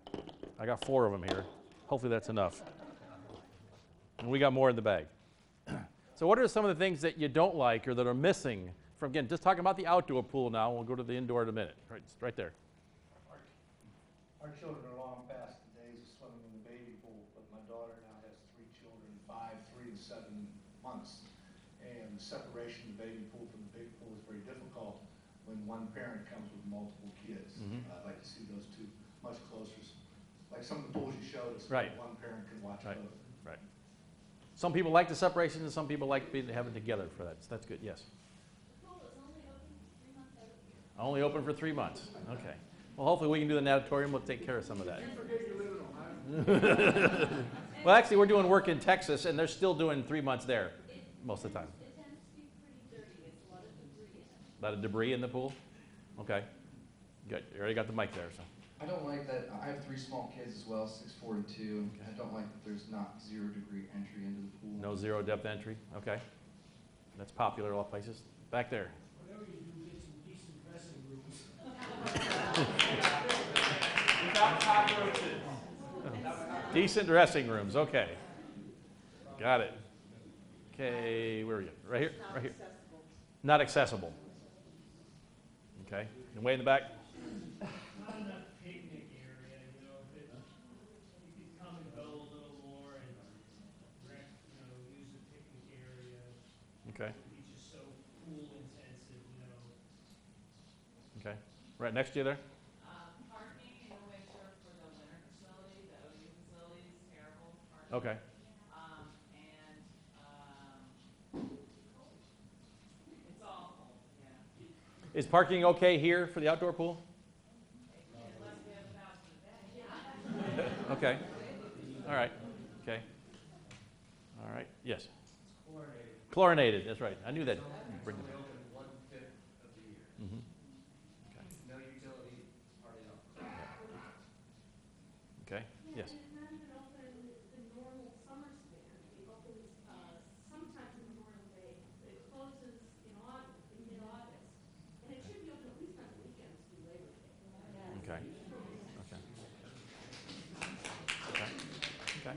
I got 4 of them here. Hopefully that's enough. And we got more in the bag. So what are some of the things that you don't like or that are missing from, again, just talking about the outdoor pool now. We'll go to the indoor in a minute. Right there. Our children are long past the days of swimming in the baby pool, but my daughter now has 3 children, 5, 3, and 7 months. And the separation of the baby pool from the big pool is very difficult when one parent comes with multiple kids. I'd like to see those two much closer. Like some of the pools you showed us, right. One parent can watch both. Right. Some people like the separation and some people like having it together for that. So that's good, yes. The pool is only open for 3 months out of the year. Only open for 3 months. Okay. Well, hopefully we can do the natatorium. We'll take care of some of that. Well, actually, we're doing work in Texas, and they're still doing 3 months there most of the time. It tends to be pretty dirty. It's a lot of debris in it. A lot of debris in the pool? Okay. Good. You already got the mic there, so. I don't like that. I have 3 small kids as well, 6, 4, and 2. I don't like that there's not 0-degree entry into the pool. No 0 depth entry? Okay. That's popular all places. Back there. Whatever you do, get some decent dressing rooms. Without cockroaches. Decent dressing rooms, okay. Got it. Okay, where are you? Right here? Right here. Not accessible. Okay. And way in the back? Not enough picnic area, you know, if it, you could come and go a little more and use the picnic area. Okay. It's just so pool intensive, you know. Okay. Right next to you there? Parking in the winter for the winter facility, the OU facility is terrible. Parking. Okay. It's awful, yeah. Is parking okay here for the outdoor pool? Unless we have 1,000 a day. Okay. All right. Okay. All right. Yes. Chlorinated. Chlorinated. That's right. I knew that. It's only open 1/5 of the year. Mm-hmm. No utility, hardly no. Okay. Yes. And it's not even open the normal summer span. It opens sometimes in Memorial Day. It closes in August, in mid-August. And it should be open at least on the weekends through Labor Day. Okay. Okay. Okay. Okay.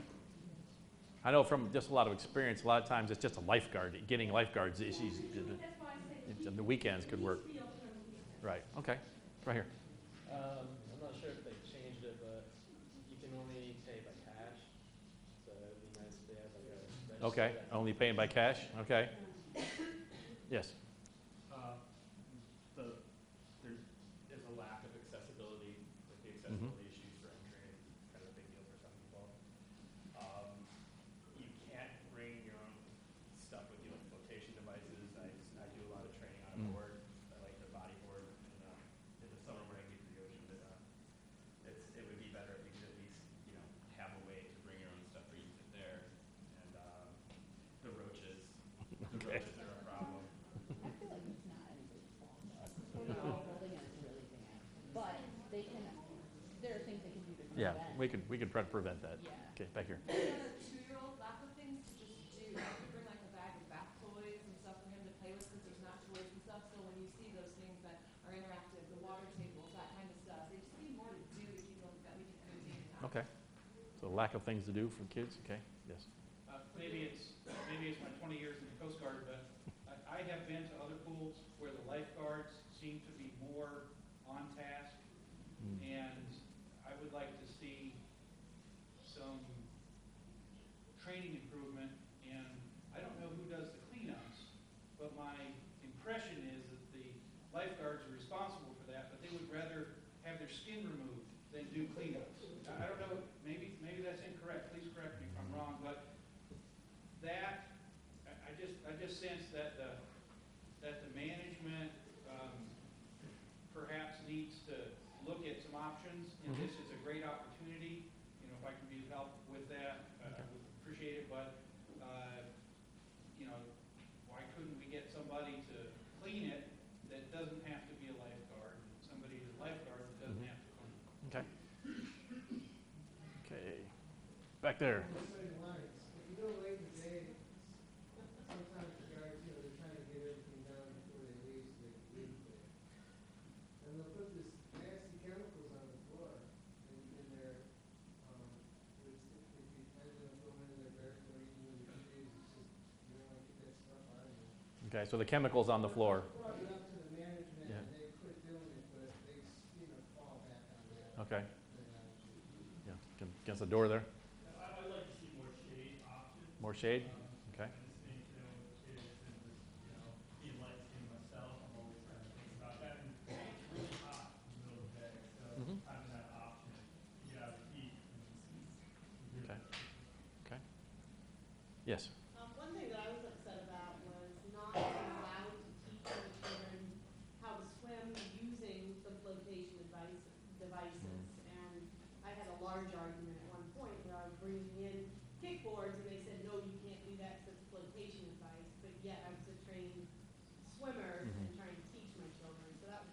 I know from just a lot of experience, a lot of times it's just a lifeguard. Getting lifeguards issues. The weekends could work. Right. Okay. Right here. I'm not sure if they've changed it, but you can only pay by cash. So it'd be nice if they had like a Okay, only paying by cash? Okay. Yes. There is a lack of accessibility, like the accessibility issues for entry is kind of a big deal for some people. You can't bring your own stuff with you, like flotation devices. I do a lot of training on a board. I like the body board in the summer when I get to the ocean. But it would be better if you could at least have a way to bring your own stuff or use it there. And the roaches are a problem. I feel like it's not anybody's fault. The whole building is really bad, but they can. There are things they can do to prevent. Yeah, we could try to prevent that. Yeah. Okay, back here. One of the 2-year-old lack of things to just do. I could bring like a bag of bath toys and stuff for him to play with because there's not toys and stuff. So when you see those things that are interactive, the water tables, that kind of stuff, they just need more to do to keep them that we can cozy and happy. Okay. So lack of things to do for kids, okay, yes. Maybe it's my 20 years in the Coast Guard, but I have been to other pools where the lifeguards seem to be more on task, and I would like to see some training improvement. And I don't know who does the cleanups, but my impression is that the lifeguards are responsible for that, but they would rather have their skin removed than do cleanups. I don't know, maybe that's incorrect. Please correct me if I'm wrong, but that I just sense that the management perhaps needs to look at some options, and this is a great opportunity. If I can be of help with that, I would appreciate it. But why couldn't we get somebody to clean it that doesn't have to be a lifeguard, somebody who's a lifeguard that doesn't have to clean it? Okay. Okay. Back there. If you go late in the day, sometimes the guys, they're trying to get everything done before they leave so they can leave there. And they'll put this nasty chemicals on the floor in their, which if you end up going in their barefoot or even in the trees, it's just, you don't want to get that stuff out of there. Okay, so the chemicals on the floor. I brought it up to the management Yeah. and they quit doing it, but they, fall back on that. Okay. Yeah, against the door there. I'd like to see more shade options. More shade? Okay. And just think, with kids and just, being light skinned myself, I'm always kind of thinking about that. And it's really hot in the middle of the day, so having that option to get out of the heat. Okay. Okay. Yes. One thing that I was upset about was not being allowed to teach the children how to swim using the flotation devices. And I had a large argument at one point where I was bringing in kickboards and they said, no, you can't do that because it's flotation device. But yet I was a trained swimmer and trying to teach my children. So that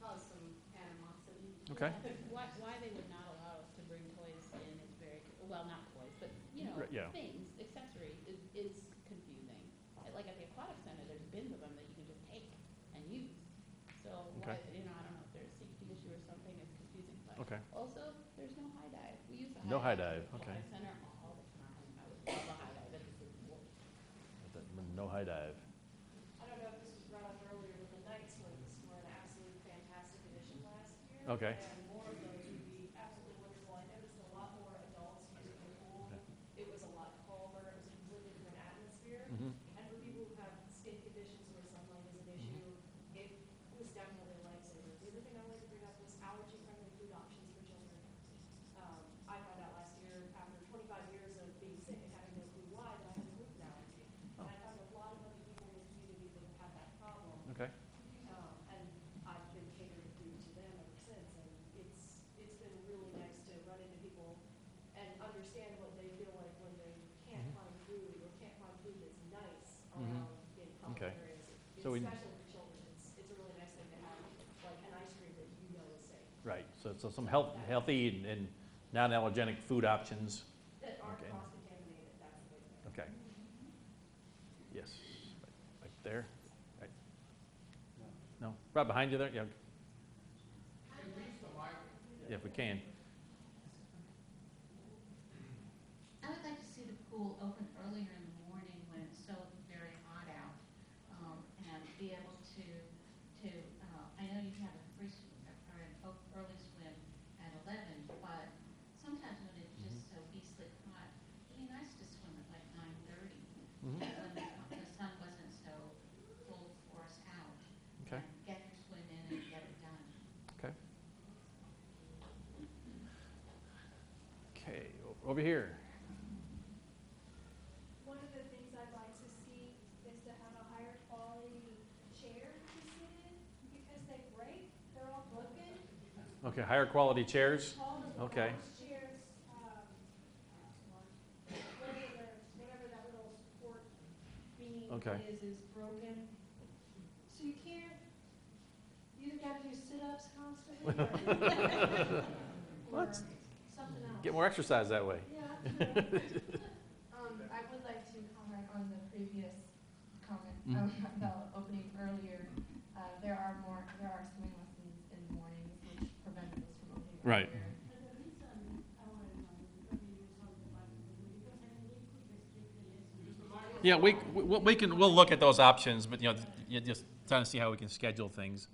caused some animosity. Okay. Why they would not allow us to bring toys in is very, well, not toys, but, Right, yeah. things, accessories, is confusing. Like at the aquatic center, there's bins of them that you can just take and use. So why, Okay. I don't know if there's a safety issue or something, it's confusing. But Okay. also, there's no high dive. We use the No high at dive, the okay. aquatic center all the time. I would love a high dive at the City Pool. No high dive. I don't know if this was brought up earlier, but the night swims were an absolute fantastic addition last year. Okay. And more of those would be absolutely wonderful. I noticed a lot more adults using the pool. It was a lot calmer. It was a completely different atmosphere. And for people who have skin conditions where sunlight is an issue, it was definitely a lifesaver. The other thing I wanted to bring up was allergy-friendly food options for children. I found out last year, after 25 years of being sick and having no clue why, that I had a gluten allergy. And I found a lot of other people in the community that have that problem. Okay. And I've been catering food to them ever since. And it's been really nice to run into people and understand what they feel like when they can't find food or can't find food that's nice around in public Okay. areas. So we- Especially for children. It's a really nice thing to have, like an ice cream that is safe. Right, so some healthy and non-allergenic food options. That aren't Okay. cross-contaminated, that's the big thing. Okay. Yes, right there. Right. No, right behind you there, yeah. Yeah, if we can. I would like to see the pool open earlier in the morning when it's so very hot out, and be able to, I know you have a free swim, or an early swim at 11, but sometimes when it's just so beastly hot, it'd be nice to swim at like Okay, over here. One of the things I'd like to see is to have a higher quality chair to sit in, because they break, they're all broken. Okay, higher quality chairs. All the Okay. lounge chairs, whatever that little support beam Okay. is broken. So you can't, you either gotta do sit-ups constantly or Let's something else. get more exercise that way. Yeah, that's right. I would like to comment on the previous comment Mhm. about opening earlier. There are swimming lessons in the mornings, which prevented us from opening Right. earlier. Yeah, we'll look at those options, but you just trying to see how we can schedule things.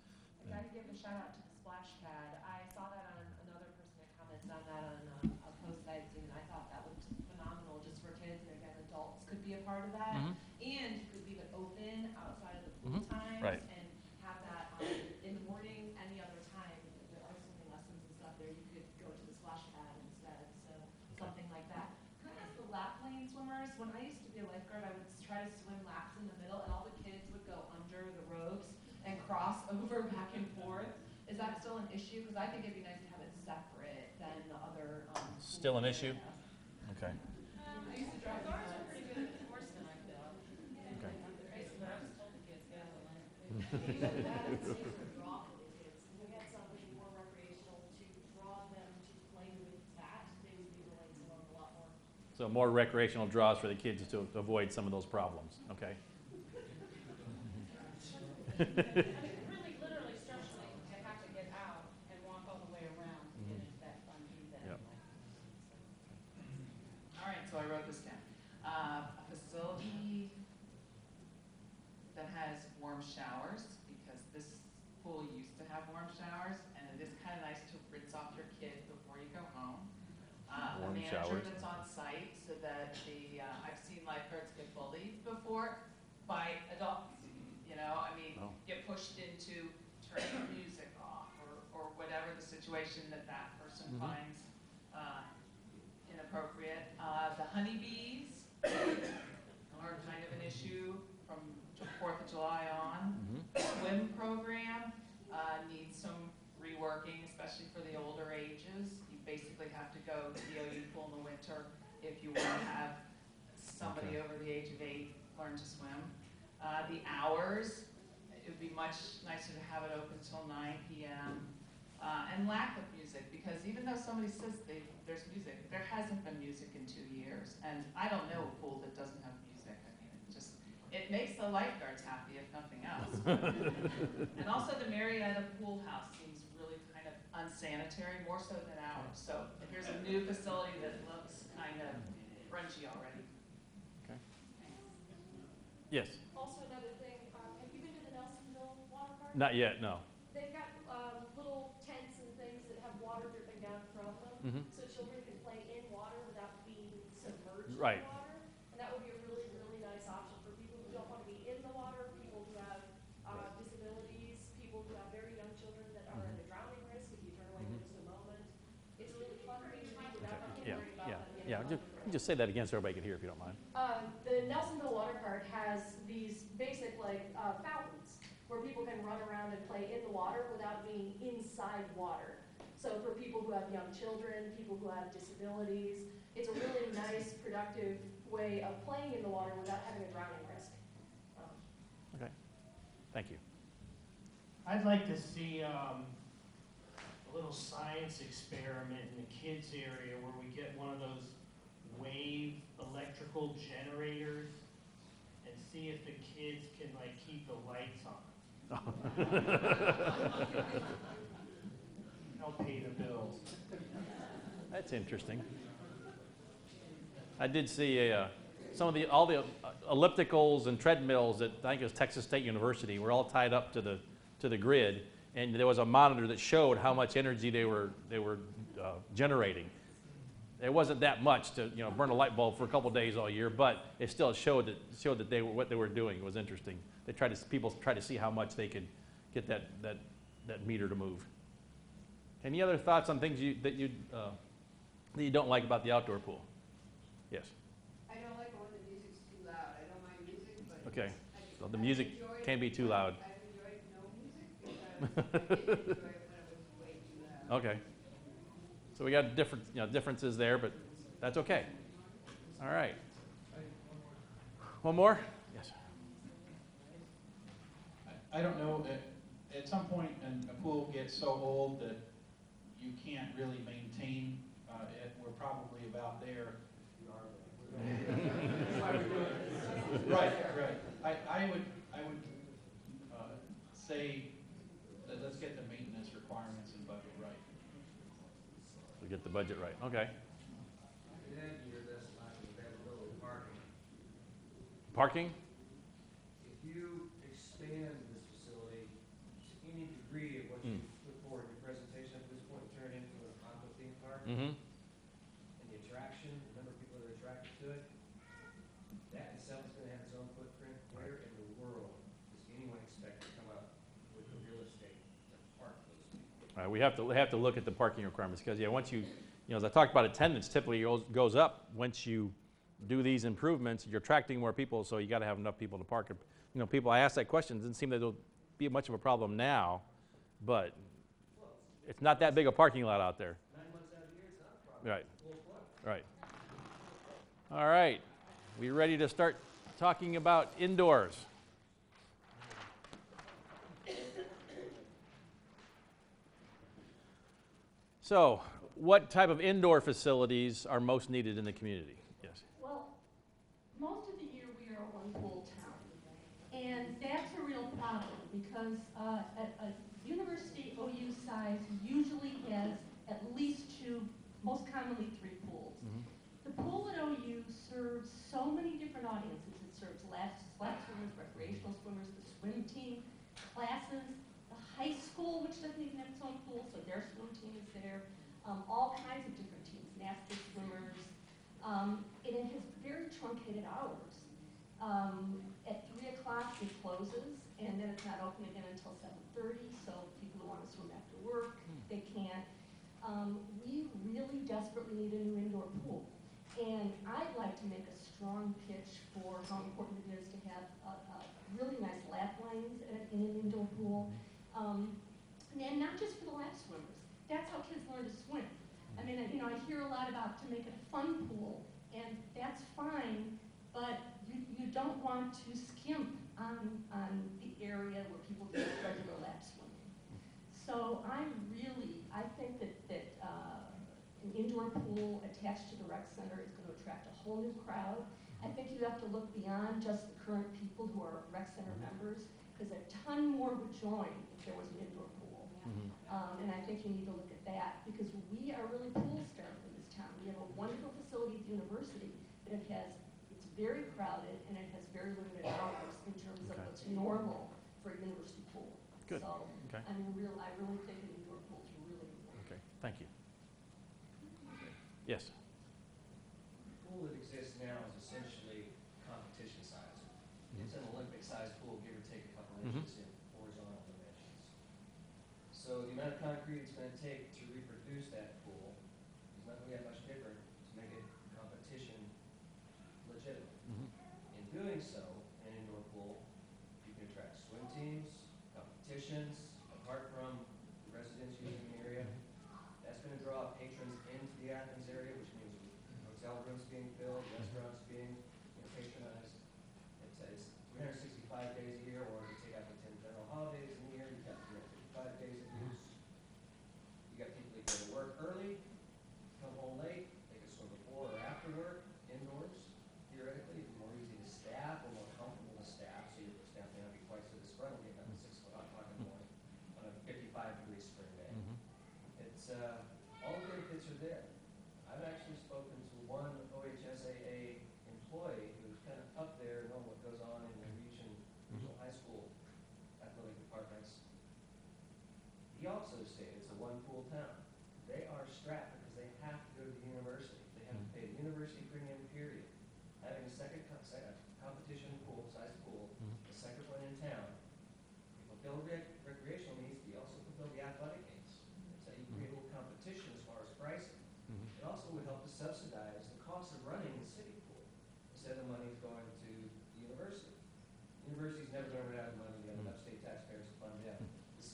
I gotta give a shout out to the splash pad. I saw that on another person that commented on that on a post that I'd seen, and I thought that looked phenomenal just for kids, and again, adults could be a part of that. Mhm. And you could leave it open outside of the pool Mhm. times Right. and have that in the morning, any other time. If there are swimming lessons and stuff there, you could go to the splash pad instead, so something like that. Can I ask the lap lane swimmers, when I used to be a lifeguard, I would try to swim laps in the middle, and all the kids would go under the ropes and cross over back and forth. Is that still an issue? Because I think it'd be nice to have it separate than the other. Still an issue? Okay. I used to drive cars are pretty good at enforcement, I feel. Okay. We had something more recreational to draw them to play with that, they would be willing to learn a lot more. So more recreational draws for the kids to avoid some of those problems. Okay. Really, literally, structurally, they have to get out and walk all the way around to get into that fun deep end. Yep. All right, so I wrote this down. A facility that has warm showers, because this pool used to have warm showers, and it is kind of nice to rinse off your kid before you go home. A Warm manager showers. that's on site, so that I've seen lifeguards get bullied before by adults, get pushed into turning the music off, or whatever the situation that person Mhm. finds inappropriate. The honeybees are kind of an issue from 4th of July on. Swim program needs some reworking, especially for the older ages. You basically have to go to the OU pool in the winter if you want to have somebody over the age of 8 learn to swim. The hours, it would be much nicer to have it open till 9 p.m. And lack of music, because even though somebody says there's music, there hasn't been music in 2 years. And I don't know a pool that doesn't have music. I mean, it makes the lifeguards happy, if nothing else. And also the Marietta Pool House seems really kind of unsanitary, more so than ours. So here's a new facility that looks kind of grungy already. Okay. Yes. Also another thing, have you been to the Nelsonville water park? Not yet. No. They've got little tents and things that have water dripping down from them, Mhm. so children can play in water without being submerged Right. in water. And that would be a really, really nice option for people who don't want to be in the water, people who have disabilities, people who have very young children that are at a drowning risk if you turn away for just a moment. It's a really fun thing to do without having to Yeah. worry about Yeah. them getting Yeah. Just say that again so everybody can hear if you don't mind. The Nelsonville Water Park has these basic fountains where people can run around and play in the water without being inside water. So for people who have young children, people who have disabilities, it's a really nice, productive way of playing in the water without having a drowning risk. Okay. Thank you. I'd like to see a little science experiment in the kids area where we get one of those wave electrical generators and see if the kids can keep the lights on. Help pay the bills. That's interesting. I did see all the ellipticals and treadmills at I think it was Texas State University were all tied up to the grid, and there was a monitor that showed how much energy they were generating. It wasn't that much to burn a light bulb for a couple days all year, but it still showed that what they were doing was interesting. People tried to see how much they could get that meter to move. Any other thoughts on things that you'd that you don't like about the outdoor pool? Yes. I don't like it when the music's too loud. I don't mind music, but Okay. it's- So the music can't be too loud. I've enjoyed no music because I didn't enjoy it when it was way too loud. Okay. So we got different, differences there, but that's okay. All right. One more? Yes. I don't know, at some point, a pool gets so old that you can't really maintain it. We're probably about there. Right. I would say that let's get the maintenance requirements and budget right. So get the budget right. Okay. Then you're just like availability of parking. Parking? If you expand this facility to any degree of what you put forward in your presentation at this point, turn it into an aqua theme park, Mm-hmm. and the attraction, the number of people that are attracted to it, that itself is going to have its own footprint. Where in the world does anyone expect to come up with the real estate to park those people? We have to look at the parking requirements because once as I talked about, attendance typically goes up once you do these improvements. You're attracting more people, so you got to have enough people to park. People, I asked that question. It doesn't seem that it'll be much of a problem now, but it's not that big a parking lot out there. 9 months out of the year, it's not a problem. Right. Full flood. Right. All right. We ready to start talking about indoors? So, what type of indoor facilities are most needed in the community? Yes. Well, most of the year we are a one-pool town, and that's a real problem because a university OU size usually has at least 2, most commonly 3 pools. The pool at OU serves so many different audiences. It serves slack swimmers, recreational swimmers, the swim team, classes, the high school, which doesn't even have its own pool, so their swim team is there. All kinds of different teams, NASCAR swimmers, and it has very truncated hours. At 3 o'clock it closes, and then it's not open again until 7:30, so people who want to swim after work, they can't. We really desperately need a new indoor pool, and I'd like to make a strong pitch for how important it is to have really nice lap lanes in an indoor pool, and not just for the lap swimmers. That's how kids learn to swim. I mean, I hear a lot about to make it a fun pool, and that's fine, but you don't want to skimp on the area where people do regular lap swimming. So I think that an indoor pool attached to the rec center is going to attract a whole new crowd. I think you have to look beyond just the current people who are rec center members, because a ton more would join if there was an indoor pool. And I think you need to look at that because we are really pool starved in this town. We have a wonderful facility at the university, but it's very crowded and it has very limited hours in terms of what's normal for a university pool. Good. So Okay. I really think an indoor pool is really important. Okay. Thank you. Yes. The pool that exists now is essentially competition size. It's an Olympic-sized pool, give or take a couple inches in horizontal dimensions. So the amount of concrete it's going to take to reproduce that pool is not going to be that much different to make it competition legitimate. In doing so, in an indoor pool, you can attract swim teams, competitions, apart from the residents using the area. That's going to draw patrons into the Athens area, which means hotel rooms being filled, restaurants being patronized. It's 365 days a year, or if you take out the 10 federal holidays in the year, you've got 355 days of use. You got people that go to work early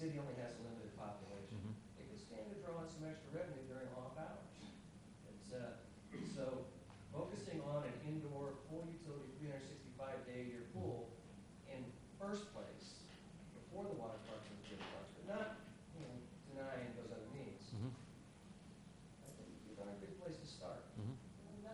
city only has a limited population. It could stand to draw in some extra revenue during off hours. It's, so focusing on an indoor, full utility, 365-day-a-year pool in first place, before the water parks and the parks, but not, you know, denying those other needs. I think you're on a good place to start. None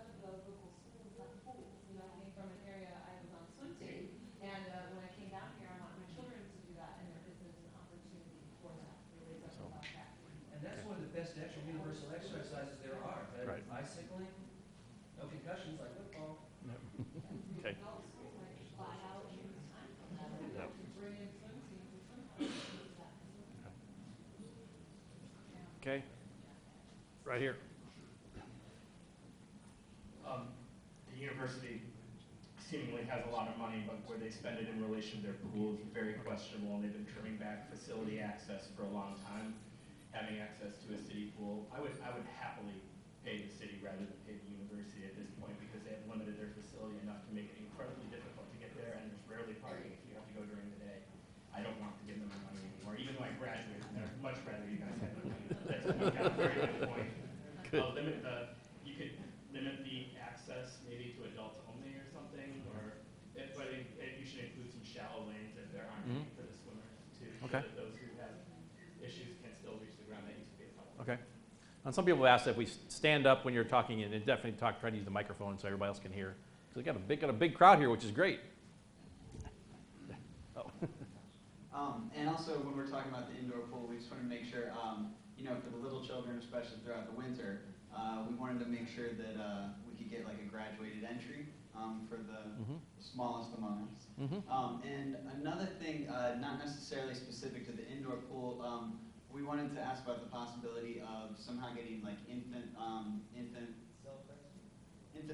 of the local schools have pools. You know, I came from an area, I was on a swim team, and when I came down here, I wanted my children to do that, and there isn't an opportunity for that. There isn't about that. And that's one of the best extra universal exercises there are. Better than bicycling, no concussions like football. Okay. All the schools might fly out and use time for that, or they could bring in swim teams and swim clubs to use that facility. Okay. Right here. The university seemingly has a lot of money, but where they spend it in relation to their pool is very questionable, and they've been trimming back facility access for a long time. Having access to a city pool, I would happily pay the city rather than pay the university at this point, because they have limited their facility enough to make it incredibly difficult to get there, and there's rarely parking if you have to go during the day. I don't want to give them my money anymore, even though I graduated, and I'd much rather you guys had my money. That's a very good point. You could limit the access maybe to adults only or something, or but you should include some shallow lanes if there aren't any for the swimmers too, so that those who have issues can still reach the ground. That used to be a problem. Okay. And some people ask if we stand up when you're talking, and definitely try to use the microphone so everybody else can hear. So we got a big crowd here, which is great. Oh. And also, when we're talking about the indoor pool, we just want to make sure, you know, for the little children, especially throughout the winter, we wanted to make sure that we could get like a graduated entry for the smallest among us. And another thing, not necessarily specific to the indoor pool, we wanted to ask about the possibility of somehow getting like infant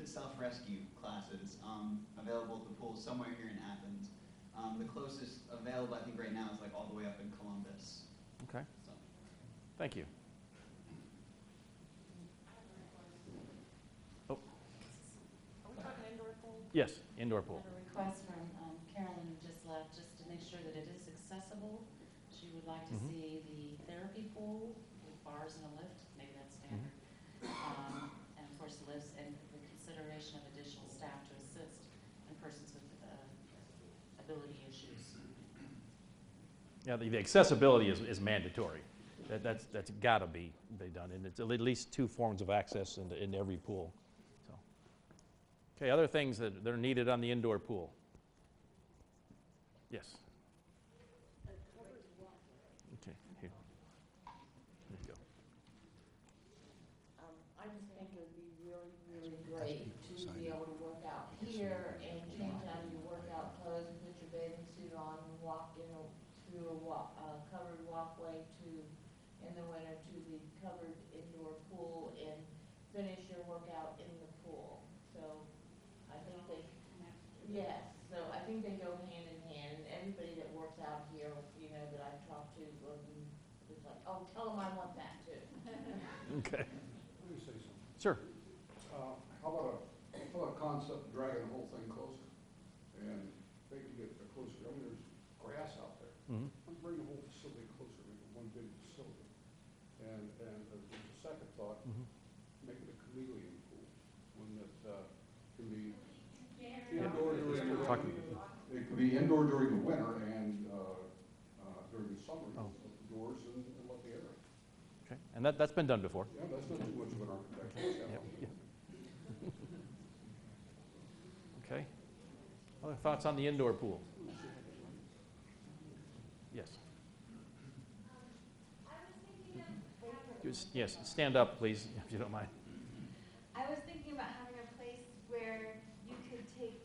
self-rescue classes available at the pool somewhere here in Athens. The closest available, I think, right now is like all the way up in Columbus. Okay. Thank you. Oh. Are we talking indoor pool? Yes, indoor pool. I have a request from Carolyn, who just left, just to make sure that it is accessible. She would like to see the therapy pool with bars and a lift, maybe that's standard. And of course lifts, and the consideration of additional staff to assist in persons with ability issues. Yeah, the accessibility is mandatory. That's got to be done, and it's at least 2 forms of access in every pool. So, okay, other things that are needed on the indoor pool. Yes. Okay, here. There you go. I just think it would be really, really great to be able to work out here and change out of your workout clothes and put your bathing suit on and walk through a covered walkway in the winter to the covered indoor pool and finish your workout in the pool. So I think they go hand in hand, and everybody that works out here, you know, that I've talked to, is like, oh, tell them I want that too. Okay. Let me say something. Sure. How about a concept of dragging the whole thing closer? And they can get closer. I mean, there's grass out there. Let's bring the whole facility closer, make it one big facility. And there's a second thought, make it a chameleon pool, one that can be indoor during the it could be indoor during the winter and during the summer, outdoors and let the air. Okay, and that's been done before. Yeah, that's not too much of an architectural challenge. Okay. Other thoughts on the indoor pool? Yes. Yes, stand up, please, if you don't mind. I was thinking about having a place where you could take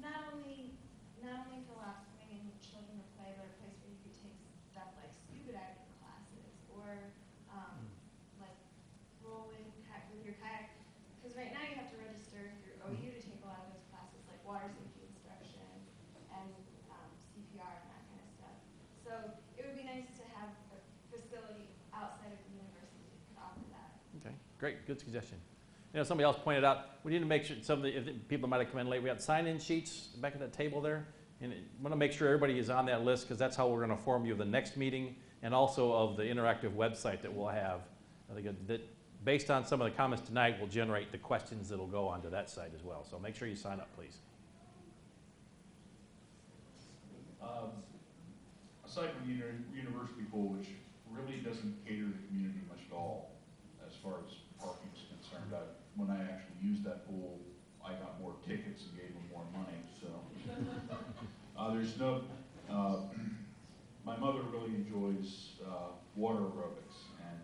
not only to allow swimming and children to play, but a place where you could take stuff like scuba diving classes or like rolling with your kayak. Because right now you have to register through OU to take a lot of those classes, like water safety instruction and CPR and that kind of stuff. So it would be nice to have a facility outside of the university that could offer that. Okay, great, good suggestion. You know, somebody else pointed out, we need to make sure, some of the people might have come in late, we got sign-in sheets back at that table there. And I want to make sure everybody is on that list because that's how we're going to inform you of the next meeting and also of the interactive website that we'll have. I think that based on some of the comments tonight, will generate the questions that will go onto that site as well. So make sure you sign up, please. Aside from the university pool, which really doesn't cater to the community much at all as far as parking is concerned, when I actually used that pool, I got more tickets and gave them more money. So there's no. My mother really enjoys water aerobics, and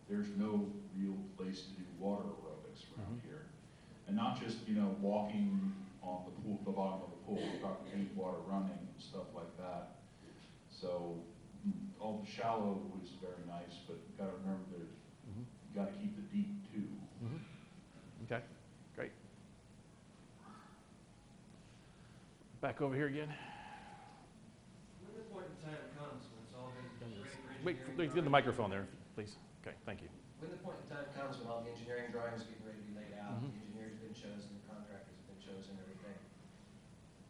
there's no real place to do water aerobics around here, and not just walking on the pool, the bottom of the pool. We're talking deep water running and stuff like that. So all the shallow was very nice, but you got to remember that you got to keep the deep too. Okay, great. Back over here again. When the point in time comes when it's all been ready for Wait, engineering get the microphone there, please. Okay, thank you. When the point in time comes when all the engineering drawings are getting ready to be laid out, the engineers have been chosen, the contractors have been chosen, everything,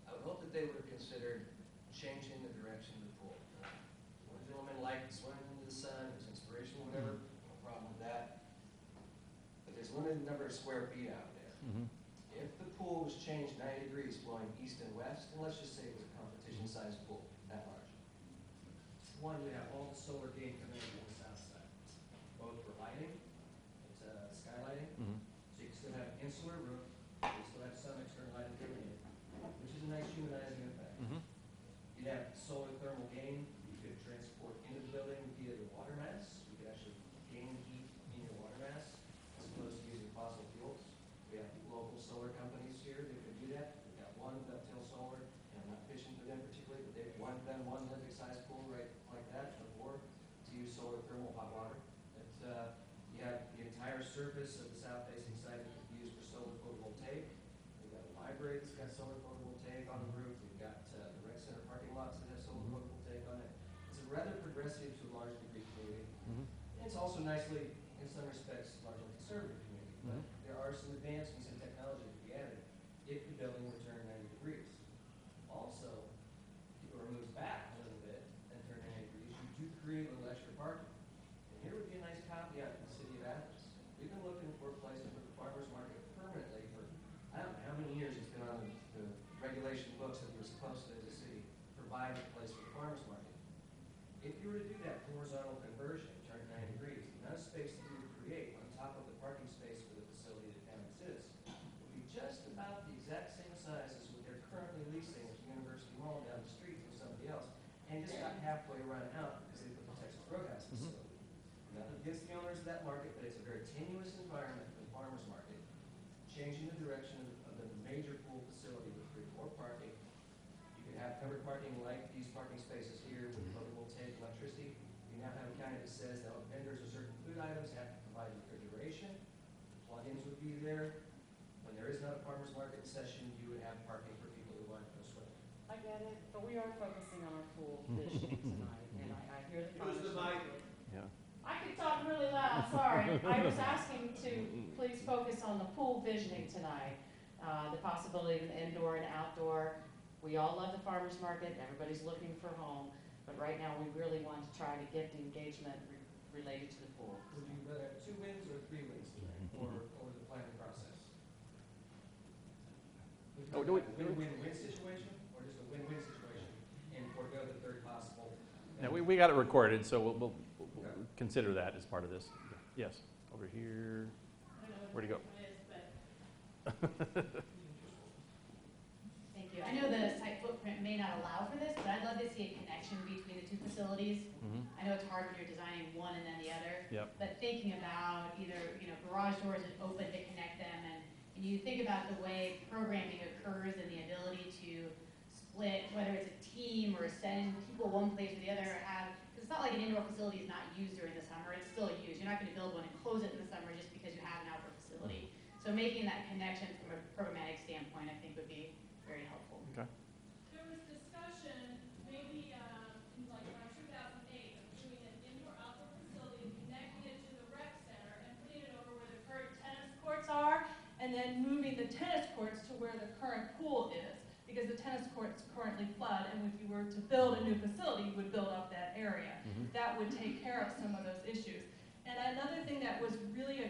I would hope that they would have considered changing the direction of the pool. One gentleman liked swimming into the sun, it was inspirational, whatever, no problem with that. But there's a limited number of square feet out there. If the pool was changed 90 degrees flowing east and west, and let's just say it was a competition-sized pool, that large. One, you'd have all the solar gain coming in on the south side, both for lighting, it's skylighting, so you can still have an insular roof, you still have some external lighting coming in, which is a nice humanizing effect. You'd have solar thermal gain, you could transport into the building via the water mass, you could actually gain heat in your water mass, as opposed to using fossil fuels. We have local solar companies here that can do that. We've got one, Dovetail Solar, and I'm not fishing for them particularly, but they've done one Olympic-sized pool right like that before to use solar thermal hot water. You have the entire surface of the south-facing side that could be used for solar photovoltaic. We've got a library that's got solar photovoltaic on the roof. We've got the rec center parking lots that have solar photovoltaic on it. It's a rather progressive to a large degree community. And it's also nicely, in some respects, largely conservative community. But there are some advancements in technology to be added if the building were turned 90 degrees. Also, if it were moved back a little bit and turned 90 degrees, you do create a little extra parking. And here would be a nice caveat in the city of Athens. We've been looking for a place to put the farmer's market permanently for, I don't know how many years it's been on the regulation books that we're supposed to, as a city, provide a place for the farmer's market. If you were to do that horizontal conversion, turn 90 degrees, the amount of space that you would create on top of the parking space for the facility that now exists would be just about the exact same size as what they're currently leasing at the University Mall down the street from somebody else, and just got halfway run out because they put the Texas Roadhouse facility. Nothing against the owners of that market, but it's a very tenuous environment for the farmer's market. Changing the direction of the major pool facility would create more parking. You could have covered parking like these parking spaces here with photovoltaic electricity. You now have a county that says that vendors of certain food items have to provide refrigeration. Plug-ins would be there. When there is not a farmer's market in session, you would have parking for people who want to go swimming. I get it, but we are focusing on our pool visioning tonight, and I hear the conversation. I could talk really loud, sorry. I was asking to please focus on the pool visioning tonight. The possibility of an indoor and outdoor. We all love the farmer's market, everybody's looking for home, but right now we really want to try to get the engagement related to the pool. Would you rather have 2 wins or 3 wins tonight, or over the planning process? Would you rather have a win-win-win situation, or just a win-win situation, and forego the third possible? Now, we got it recorded, so we'll consider that as part of this. Yes, over here. Where'd he go? Thank you. I know the site footprint may not allow for this, but I'd love to see a connection between the two facilities. I know it's hard when you're designing one and then the other, but thinking about either garage doors that open to connect them, and you think about the way programming occurs and the ability to split, whether it's a team or send people one place or the other, because it's not like an indoor facility is not used during the summer, it's still used. You're not going to build one and close it in the summer just because you have an outdoor facility. So making that connection from a programmatic standpoint, I think, would be very helpful. Okay. There was discussion, maybe in like around 2008, of doing an indoor-outdoor facility, connecting it to the rec center and putting it over where the current tennis courts are, and then moving the tennis courts to where the current pool is. because the tennis courts currently flood, and if you were to build a new facility, you would build up that area. That would take care of some of those issues. And another thing that was really a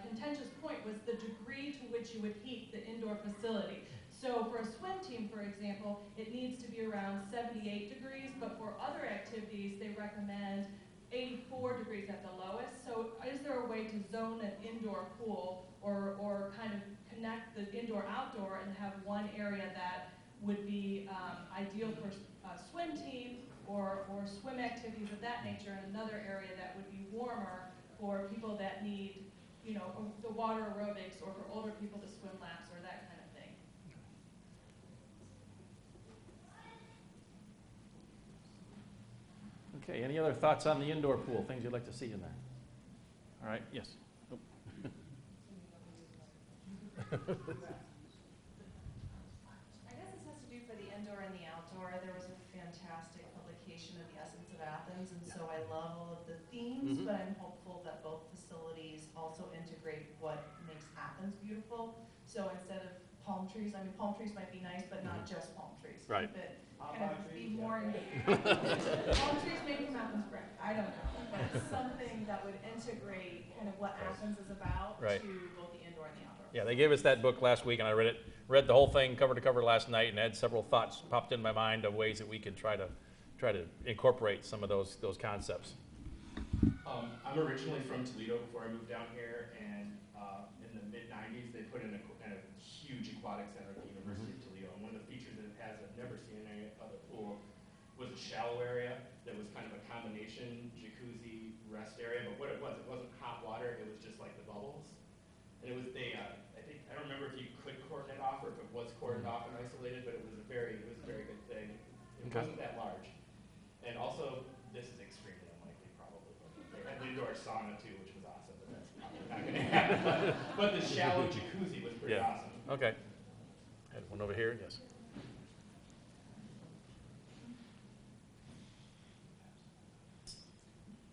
contentious point was the degree to which you would heat the indoor facility. So for a swim team, for example, it needs to be around 78 degrees, but for other activities, they recommend 84 degrees at the lowest. So is there a way to zone an indoor pool or kind of connect the indoor-outdoor and have one area that would be ideal for a swim team or swim activities of that nature, and another area that would be warmer for people that need, you know, the water aerobics, or for older people to swim laps or that kind of thing? Okay, any other thoughts on the indoor pool, things you'd like to see in there? All right, yes. Oh. I guess this has to do for the indoor and the outdoor. There was a fantastic publication of the essence of Athens, and so I love all of the themes, but I'm hopeful that both facilities also integrate what makes Athens beautiful. So instead of palm trees, I mean, palm trees might be nice, but not just palm trees. Right. Keep it kind of be more in palm trees maybe from Athens Brick, I don't know, but something that would integrate kind of what Athens is about to both the indoor and the outdoor. Yeah, they gave us that book last week, and I read the whole thing cover to cover last night, and had several thoughts popped in my mind of ways that we could try to incorporate some of those concepts. I'm originally from Toledo before I moved down here, and in the mid-90s they put in a huge aquatic center at the University of Toledo, and one of the features that it has I've never seen in any other pool was a shallow area that was kind of a combination jacuzzi rest area, but what it wasn't hot water, it was just like the bubbles. And it was I don't remember if you could cordon it off or if it was cordoned off and isolated, but it was a very good thing. It wasn't that large. And also, this is extremely unlikely probably, but they had an indoor sauna too, which was awesome, but that's probably not gonna happen. But the shallow jacuzzi was pretty awesome. Okay. Had one over here, yes.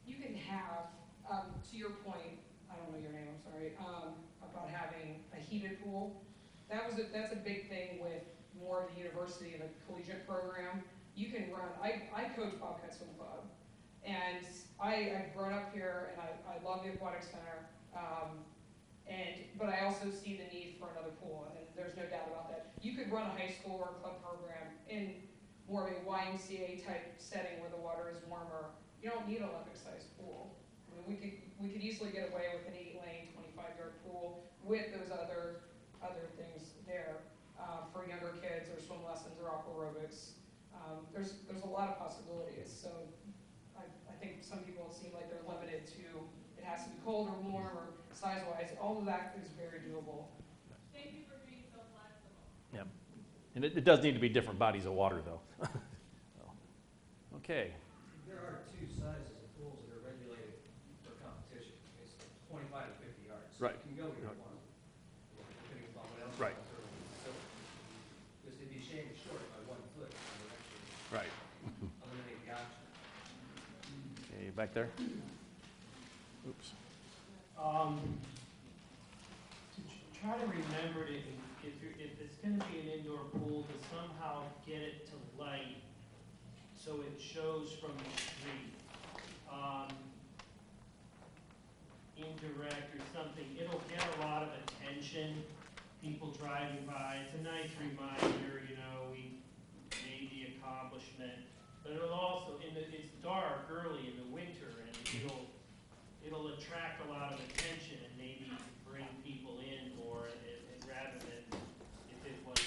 You can have, to your point, I don't know your name, I'm sorry, about having a heated pool. That's a big thing with more of the university and the collegiate program. You can run, I coach Bobcat Swim Club, and I've grown up here, and I love the aquatic center, but I also see the need for another pool, and there's no doubt about that. You could run a high school or club program in more of a YMCA type setting where the water is warmer. You don't need an Olympic-sized pool. I mean, we could easily get away with an 8-lane, 25-yard pool with those other things there for younger kids, or swim lessons, or aqua aerobics. There's a lot of possibilities. So I think some people seem like they're limited to it has to be cold or warm or size-wise. All of that is very doable. Thank you for being so flexible. Yep. And it does need to be different bodies of water, though. Okay. There are two sizes of pools that are regulated for competition. It's 25 to 50 yards. So Right. you can go either one, depending upon what else. Right. So, because it'd be a shame to short it by 1 foot, and actually Right. eliminate the option. Okay, back there. Oops. To try to remember to, if it's going to be an indoor pool, to somehow get it to light so it shows from the street. Indirect or something, it'll get a lot of attention, people driving by. It's a nice reminder, you know, we made the accomplishment. But it'll also, it's dark early in the winter, and it'll attract a lot of attention and maybe bring people in more, and rather than if it was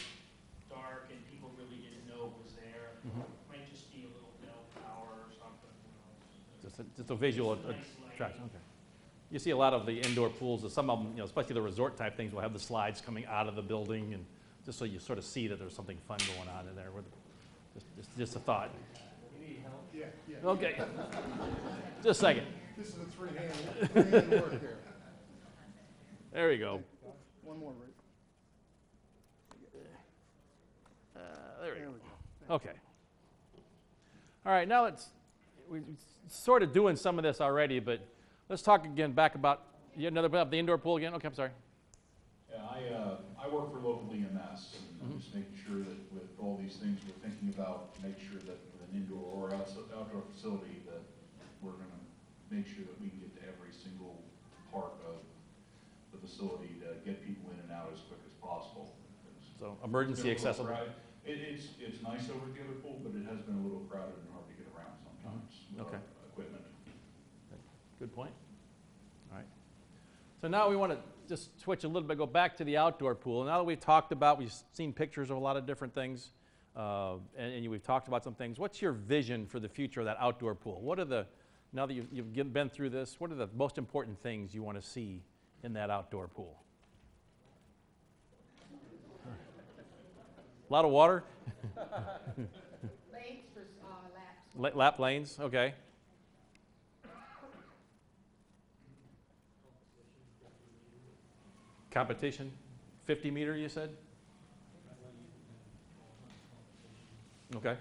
dark and people really didn't know it was there. It might just be a little bell tower or something. You know. Just a visual attraction. Okay. You see a lot of the indoor pools, some of them, you know, especially the resort type things, will have the slides coming out of the building, and just so you sort of see that there's something fun going on in there. Just a thought. You need help? Yeah. Okay. Just a second. This is a three-hand work here. There we go. One more, Rick. There we go. Okay. All right, now we're sort of doing some of this already, but let's talk again back about another about the indoor pool again. Okay, I'm sorry. Yeah, I work for local EMS, and I'm just making sure that about, make sure that with an indoor or outdoor facility, that we're gonna make sure that we can get to every single part of the facility to get people in and out as quick as possible. So emergency accessible. It's nice over at the other pool, but it has been a little crowded and hard to get around sometimes with Okay. our equipment. Good point. All right. So now we want to just switch a little bit, go back to the outdoor pool. Now that we've talked about, we've seen pictures of a lot of different things, and we've talked about some things. What's your vision for the future of that outdoor pool? What are the, now that you've been through this, what are the most important things you want to see in that outdoor pool? A lot of water? Lanes for laps. Lap lanes, okay. Competition, 50 meter you said? Okay. Okay.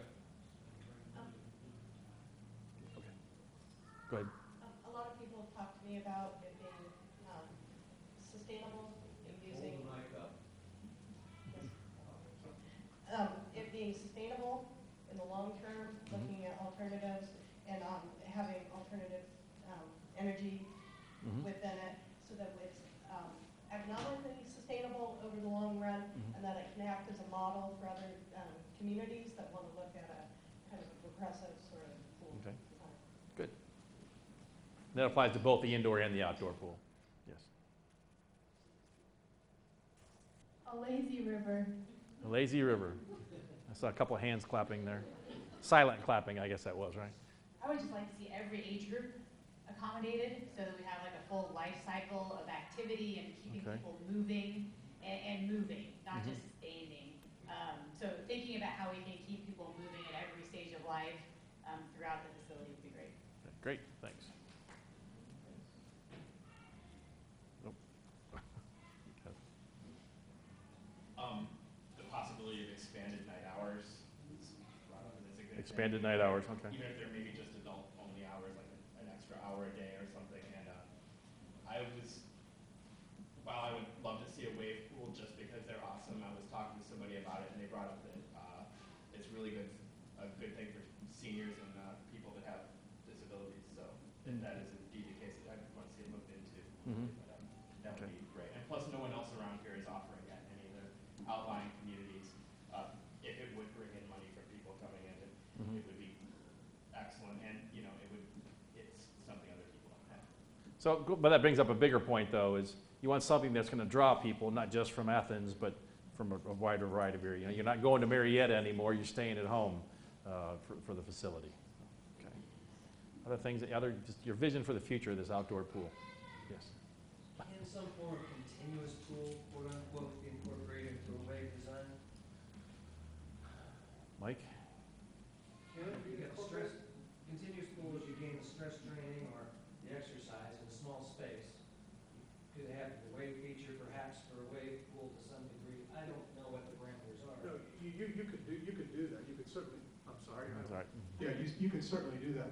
Go ahead. A lot of people have talked to me about it being sustainable and using. It being sustainable in the long term, looking at alternatives and having alternative energy within it, so that it's economically sustainable over the long run, and that it can act as a model for other communities that want to look at a kind of a progressive sort of pool. Okay. Good. That applies to both the indoor and the outdoor pool. Yes. A lazy river. A lazy river. I saw a couple of hands clapping there. Silent clapping, I guess that was, right? I would just like to see every age group accommodated so that we have like a full life cycle of activity and keeping people moving and moving, not just standing. So thinking about how we can keep people moving at every stage of life throughout the facility would be great. Okay, great, thanks. The possibility of expanded night hours is a good Expanded thing. night hours, okay. Even if they're maybe just adult-only hours, like an extra hour a day or something. And while I would love to see a wave pool just because they're awesome, I was talking to somebody about it, and they brought up that it's really a good thing for seniors and people that have disabilities. So if that is indeed the case, I want to see it looked into. But, that would be great. And plus, no one else around here is offering that in any of the outlying communities. If it would bring in money from people coming in, it would be excellent, and it's something other people don't have. So, but that brings up a bigger point, though, is you want something that's going to draw people, not just from Athens, but from a wider variety of area. You're not going to Marietta anymore. You're staying at home for the facility. Okay. Other things, just your vision for the future of this outdoor pool. Yes. In some form of continuous pool, quote unquote, incorporated into a wave design. Mike? You get the stress, continuous pool as you gain the stress training or the exercise in a small space. You could have the wave feature perhaps for a wave pool to some degree. I don't know what the parameters are. No, you could do that. You could certainly, I'm sorry. That's all right. Yeah, you could certainly do that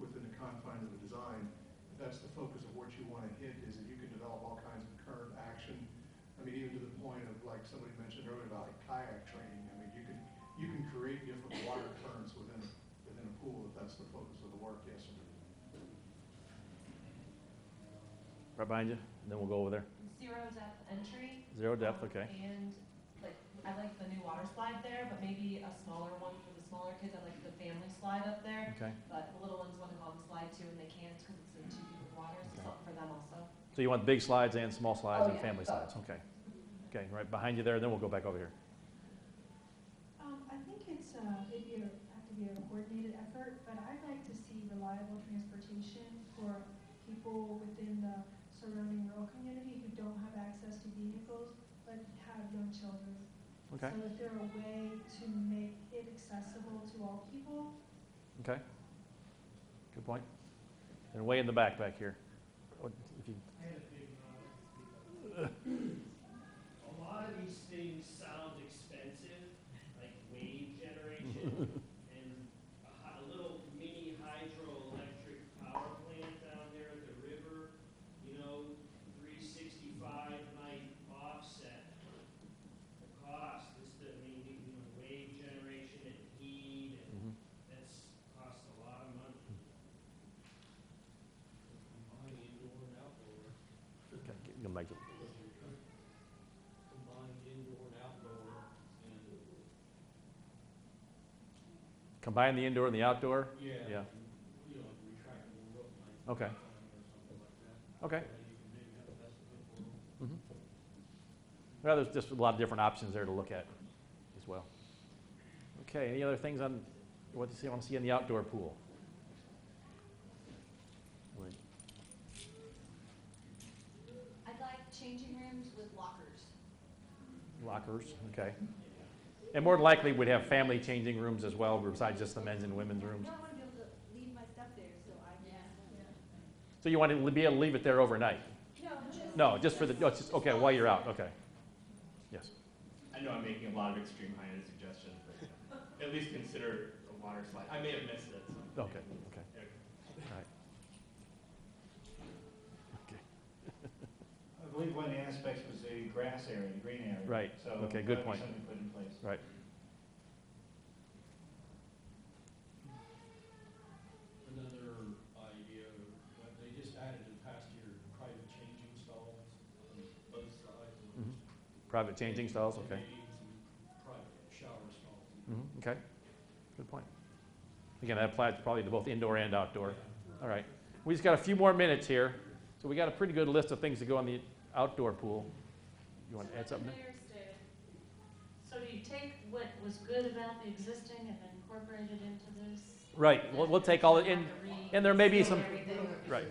within the confines of the design. That's the focus of what you want to hit, is that you can develop all kinds of current action. I mean, even to the point of, like somebody mentioned earlier about like kayak training. I mean, you can create different water currents within a pool if that's the focus of the work. Yes, sir. Right behind you, and then we'll go over there. Zero depth entry. Zero depth, okay. And I like the new water slide there, but maybe a smaller one for the smaller kids. I like the family slide up there. Okay. But the little ones want to go on the slide too, and they can't because it's in 2 feet of water. So something for them also. So you want big slides and small slides and Yeah, family both. slides, okay. Okay, right behind you there, then we'll go back over here. I think it'd have to be a coordinated effort, but I'd like to see reliable transportation for people within the surrounding rural community who don't have access to vehicles, but have young children. Okay. So is there a way to make it accessible to all people? Okay. Good point. And way in the back here. If you I had a big a lot of these things sound expensive, like wave generation, and a little mini hydroelectric power plant down there at the river, 365 might offset the cost. Wave generation and heat Combine the indoor and the outdoor? Yeah. Yeah. You know, retractable roof, like. Okay. Or something like that. Okay. And you can maybe have a vestibule for Well, there's just a lot of different options there to look at as well. Okay, any other things on what do you want to see in the outdoor pool? Right. I'd like changing rooms with lockers. Lockers, okay. And more than likely, we'd have family changing rooms as well, besides just the men's and women's rooms. I want to be able to leave my stuff there, so I can. So you want to be able to leave it there overnight? No, No, just for the, oh, it's just, okay, while you're out, okay. Yes. I know I'm making a lot of extreme high-end suggestions, but at least consider a water slide. I may have missed it. So. Okay, okay. All right. Okay. I believe one of the aspects was the grass area, the green area. Right. So Okay, good that'd be point. something put in place. Right. Another idea, what they just added in past year, private changing stalls on both sides. Private changing stalls, okay. Maybe some private shower stalls. Okay, good point. Again, that applies probably to both indoor and outdoor. All right. We just got a few more minutes here. So we got a pretty good list of things to go on the outdoor pool. You want to add something? So do you take what was good about the existing and then incorporate it into this? Right, we'll take all it in, and there may be some, right.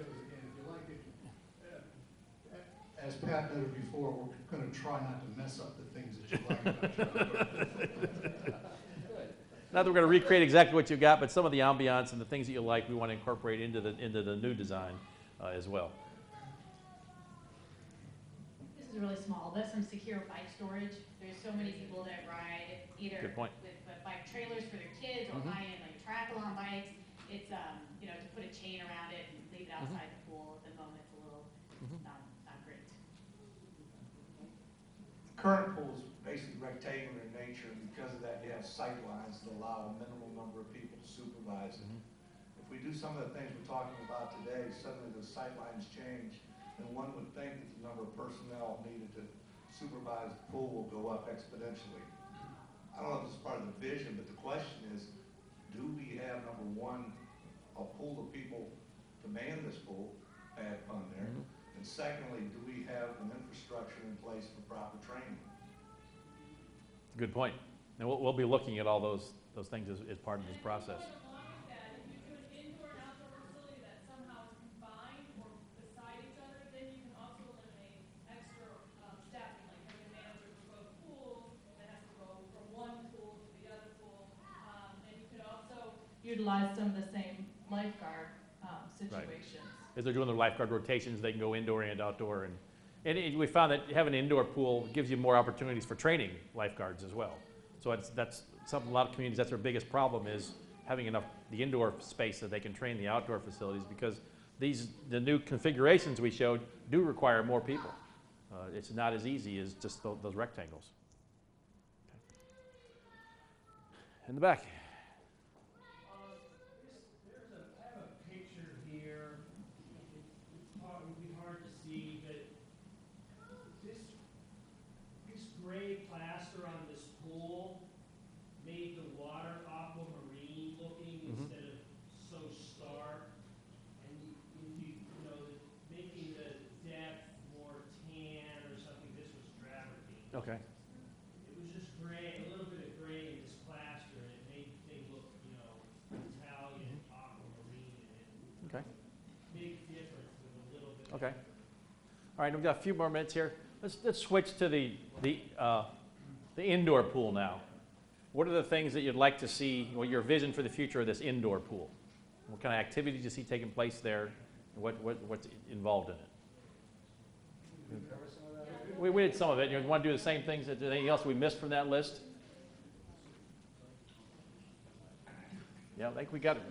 As Pat noted before, we're going to try not to mess up the things that you like about Not that we're going to recreate exactly what you got, but some of the ambiance and the things that you like, we want to incorporate into the new design as well. This is really small, but some secure bike storage. There's so many people that ride either Good point. with bike trailers for their kids or high-end like triathlon bikes. It's, you know, to put a chain around it and leave it outside the pool at the moment, it's a little not great. Current pool is basically rectangular in nature, and because of that, you have sight lines that allow a minimal number of people to supervise it. If we do some of the things we're talking about today, suddenly the sight lines change, and one would think that the number of personnel needed to supervise the pool will go up exponentially. I don't know if it's part of the vision, but the question is, do we have, number one, a pool of people to man this pool, have fun there? And secondly, do we have an infrastructure in place for proper training? Good point. And we'll be looking at all those things as part of this process. Utilize some of the same lifeguard situations. As they're doing their lifeguard rotations, they can go indoor and outdoor. And we found that having an indoor pool gives you more opportunities for training lifeguards as well. So that's something a lot of communities, that's their biggest problem, is having enough, the indoor space that they can train the outdoor facilities, because the new configurations we showed do require more people. It's not as easy as just those rectangles. Okay. In the back. I have a picture here. It would be hard to see, but this gray plaster on this pool made the water aquamarine looking instead of so stark. And you know, making the depth more tan or something, this was travertine. Okay. It was just gray, a little bit of gray in this plaster, and it made things look, you know, Italian aquamarine, and it Okay. big difference with a little bit. Okay. All right, we've got a few more minutes here. Let's switch to the indoor pool now. What are the things that you'd like to see, or your vision for the future of this indoor pool? What kind of activities do you see taking place there? What's involved in it? We did some of it. You want to do the same things? Is there anything else we missed from that list? Yeah, I think we got it.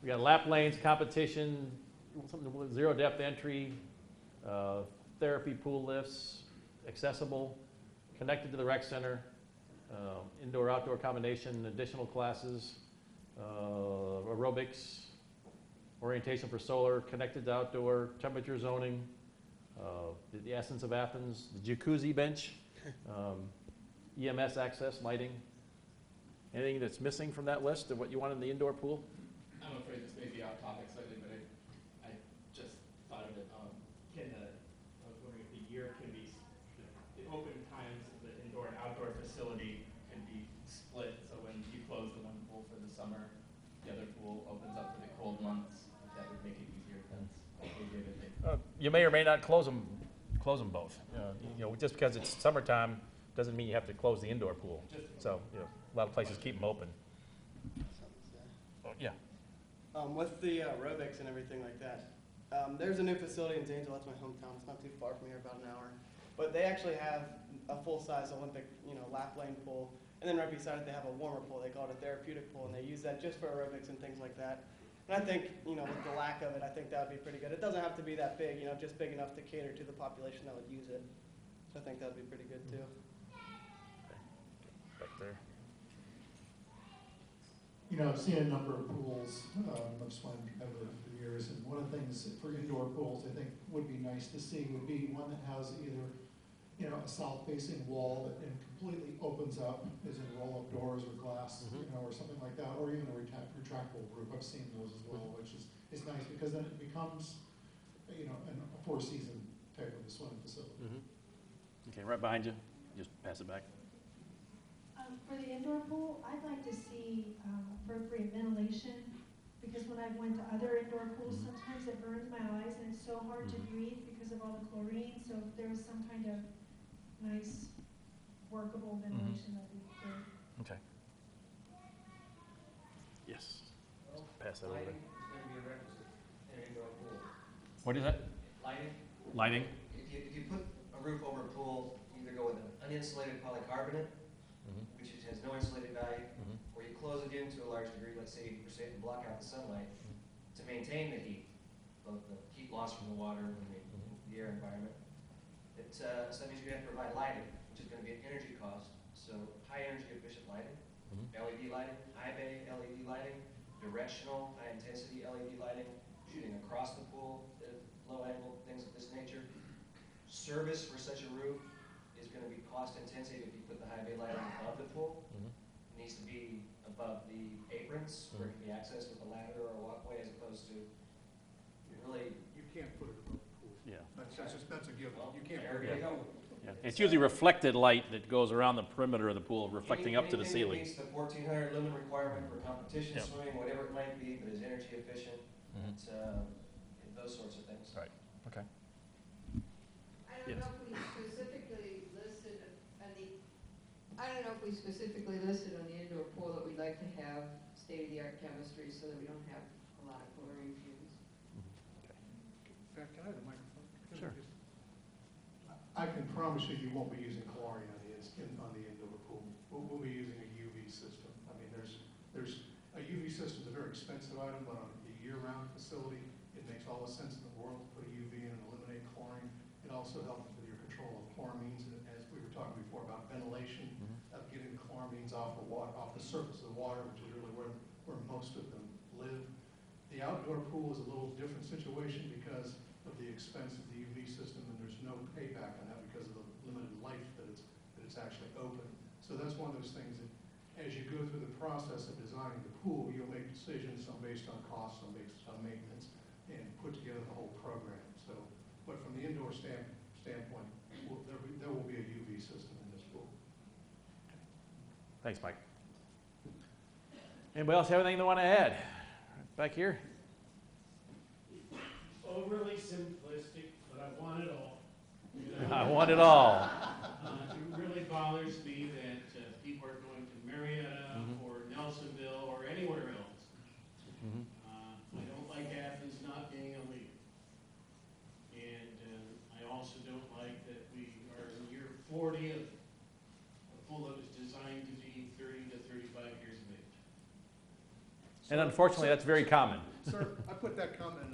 We got lap lanes, competition, something with zero depth entry, therapy pool lifts, accessible, connected to the rec center, indoor-outdoor combination, additional classes, aerobics, orientation for solar, connected to outdoor, temperature zoning, the essence of Athens, the jacuzzi bench, EMS access, lighting. Anything that's missing from that list of what you want in the indoor pool? I'm afraid this may be off topic slightly, but I just thought of it. I was wondering if the year can be, the open times of the indoor and outdoor facility can be split. So when you close the one pool for the summer, the other pool opens up for the cold months. If that would make it easier. That's maybe a good thing. You may or may not close them both. Just because it's summertime doesn't mean you have to close the indoor pool. So, a lot of places keep them open. Yeah. With the aerobics and everything like that, there's a new facility in Zanesville. That's my hometown. It's not too far from here, about an hour. But they actually have a full-size Olympic, lap lane pool. And then right beside it, they have a warmer pool. They call it a therapeutic pool, and they use that just for aerobics and things like that. And I think, with the lack of it, I think that would be pretty good. It doesn't have to be that big, just big enough to cater to the population that would use it. So I think that would be pretty good, too. Back there. I've seen a number of pools. I've swam heavily for years, and one of the things for indoor pools I think would be nice to see would be one that has either, a south-facing wall that completely opens up, as in roll-up doors or glass, or something like that, or even a retractable roof. I've seen those as well, which is nice because then it becomes, a four-season type of a swimming facility. Okay, right behind you. Just pass it back. For the indoor pool, I'd like to see appropriate ventilation, because when I went to other indoor pools, sometimes it burns my eyes and it's so hard to breathe because of all the chlorine. So if there was some kind of nice, workable ventilation, that'd be good. Okay. Yes. Pass that over there. Lighting is going to be a requisite in an indoor pool. What is that? Lighting. Lighting. If you put a roof over a pool, you either go with an uninsulated polycarbonate, which has no insulated value, or you close it in to a large degree, let's say 80%, and block out the sunlight to maintain the heat, both the heat loss from the water and the air environment. So that means you're going to have to provide lighting, which is going to be an energy cost. So high energy efficient lighting, LED lighting, high bay LED lighting, directional high intensity LED lighting, shooting across the pool, low angle, things of this nature. Service for such a roof is going to be cost intensive if you put the high bay lighting above the pool. It needs to be above the aprons where it can be accessed with a ladder or a walkway, as opposed to really. You can't put it above the pool. Yeah. That's a given. Well, You can't there put you it go. Yeah. It's usually reflected light that goes around the perimeter of the pool, reflecting up to the Anything ceiling. that meets the 1400 lumen requirement for competition Yep. swimming, whatever it might be, but is energy efficient, those sorts of things. Right. Okay. I don't know if we specifically listed on the indoor pool that we'd like to have state-of-the-art chemistry so that we don't have a lot of chlorine fumes. Can I have the microphone? Sure. I can promise you won't be using chlorine on the indoor pool. We'll be using a UV system. I mean, there's a UV system is a very expensive item, but on a year-round facility, it makes all the sense in the world to put a UV in and eliminate chlorine. It also helps with your control of chloramines, and as we were talking before about ventilation, of getting the chloramines off the surface of the water, which is really where most of them live. The outdoor pool is a little different situation because of the expense of the UV system, and there's no payback on that because of the limited life that it's actually open. So that's one of those things that, as you go through the process of designing the pool, you'll make decisions, some based on cost, some based on maintenance, and put together the whole program. So, but from the indoor standpoint, there will be a UV system in this pool. Thanks, Mike. Anybody else have anything they want to add? Back here. Overly simplistic, but I want it all. I want it all. It really bothers me that people are going to Marietta or Nelsonville or anywhere else. I don't like Athens not being a leader. And I also don't like that we are in year 40 of a pool that was designed to be 30 to 35 years of age. And unfortunately, that's very common. Sir, I put that comment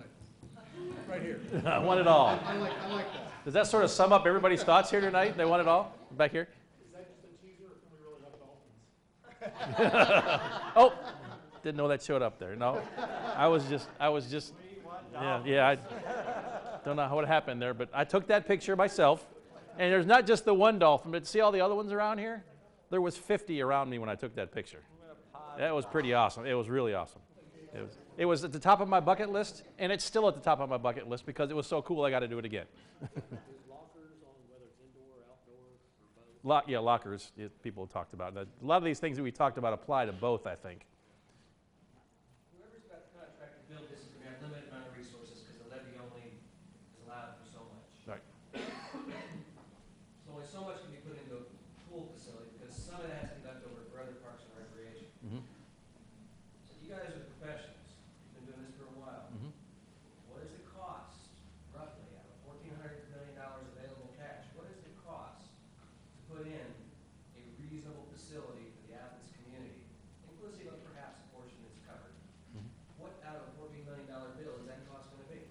right here. I want it all. I like that. Does that sort of sum up everybody's thoughts here tonight? They want it all? Back here? Is that just a teaser, or can we really have dolphins? Oh, didn't know that showed up there. No, I was just, yeah, I don't know what happened there, but I took that picture myself. And there's not just the one dolphin, but see all the other ones around here? There was 50 around me when I took that picture. I'm going to That was pretty awesome. It was really awesome. It was at the top of my bucket list, and it's still at the top of my bucket list because it was so cool I got to do it again. Lockers on whether it's indoor or outdoor or both? Yeah, lockers, people have talked about. A lot of these things that we talked about apply to both, I think. Whoever's got the contract to build this is going to have limited amount of resources because the levy only is allowed for so much. Right. So only so much can be put into a pool facility because some of that has to be left over for other parks and recreation. Mm-hmm. So you guys are professionals. You've been doing this for a while. Mm-hmm. What is the cost, roughly, out of $1,400 million available cash? What is the cost to put in a reasonable facility for the Athens community, inclusive of perhaps a portion that's covered? What out of a $14 million bill is that cost going to be?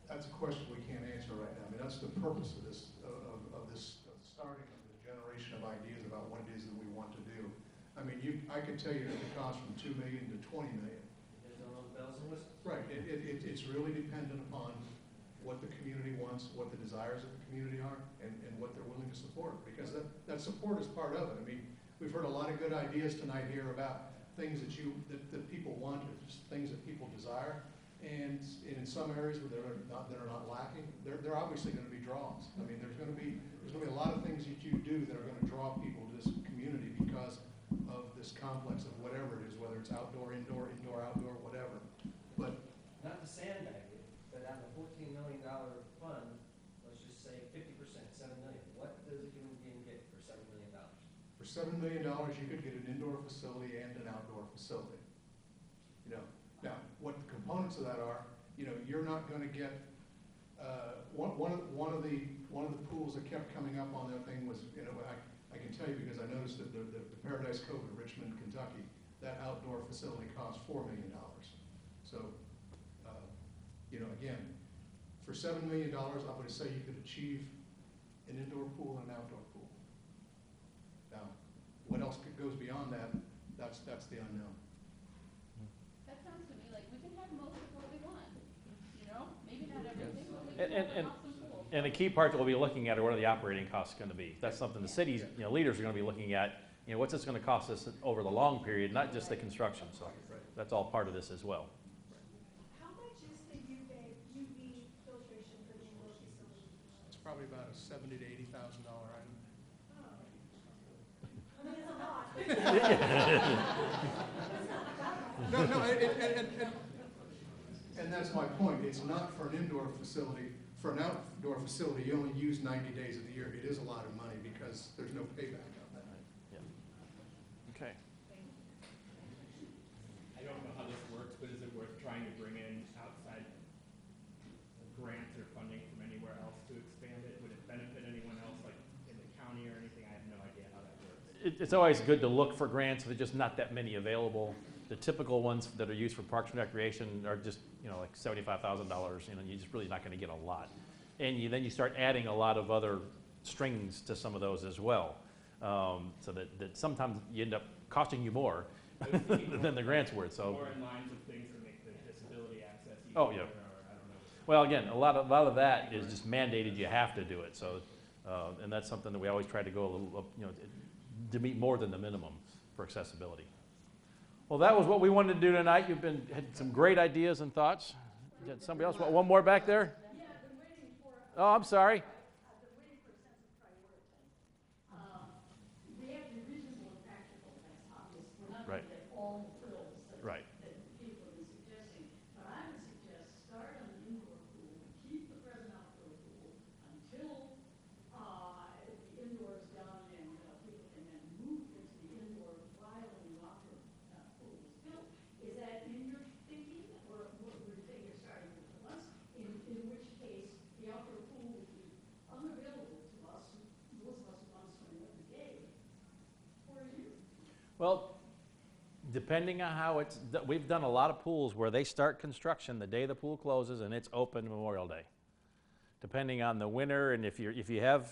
That's a question we can't answer right now. I mean, that's the purpose of this, of this starting of the generation of ideas about what it is that we want to do. I mean, I could tell you it could cost from $2 million to $20 million. There's no bells and whistles. Right. It's really dependent upon what the community wants, what the desires of the community are, and what they're willing to support. Because that support is part of it. I mean, we've heard a lot of good ideas tonight here about things that people want, or just things that people desire. And in some areas where that are not lacking, they're obviously going to be draws. I mean, there's going to be a lot of things that you do that are going to draw people to this community because of this complex of whatever it is, whether it's outdoor, indoor, outdoor, whatever. But Not to sandbag you, but out of a $14 million fund, let's just say 50%, $7 million. What does a human being get for $7 million? for $7 million, you could get an indoor facility and an outdoor facility. You know, now what the components of that are, you know, you're not going to get one of the pools that kept coming up on that thing was, you know, I can tell you because I noticed that the Paradise Cove in Richmond, Kentucky, that outdoor facility cost $4 million. So, you know, again, for $7 million, I would say you could achieve an indoor pool and an outdoor pool. Now, what else goes beyond that? That's the unknown. That sounds to me like we can have most of what we want, you know? Maybe not everything, but we And, can and, have and, an awesome pool. and the key part that we'll be looking at are what are the operating costs going to be. That's something the city's leaders are going to be looking at. You know, what's this going to cost us over the long period, not just the construction. So that's all part of this as well. How much is the UV filtration for the indoor facility? It's probably about a $70,000 to $80,000 item. I mean, it's a lot. No, and that's my point. It's not for an indoor facility. For an outdoor facility, you only use 90 days of the year. It is a lot of money because there's no payback on that. Okay. I don't know how this works, but is it worth trying to bring in outside grants or funding from anywhere else to expand it? Would it benefit anyone else, like in the county or anything? I have no idea how that works. It's always good to look for grants. There's just not that many available. The typical ones that are used for Parks and Recreation are just, you know, like $75,000. You know, you're just really not going to get a lot. And then you start adding a lot of other strings to some of those as well. So that sometimes you end up costing you more than the grant's worth. So more in lines of things to make the disability access easier. Oh, yeah. Or I don't know. Well, again, a lot of that is just mandated. You have to do it. So, and that's something that we always try to go a little, you know, to meet more than the minimum for accessibility. Well, that was what we wanted to do tonight. You've had some great ideas and thoughts. Got somebody else? One more back there? Yeah, I've been waiting for. Oh, I'm sorry. I've been waiting for a sense of priority. They have to be reasonable and practical, that's obvious. We're not going Right. to get all the frills that Right. people have been suggesting. But I would suggest start on the indoor pool, keep the present outdoor pool until the indoor is done and people can then move into the indoor while the outdoor pool is built. Is that in your thinking, or would you think you're starting with the ones? In which case, the outdoor pool would be unavailable to us, those of us who want to swim every day, for a year. Well, depending on how we've done a lot of pools where they start construction the day the pool closes and it's open Memorial Day. Depending on the winter and if you have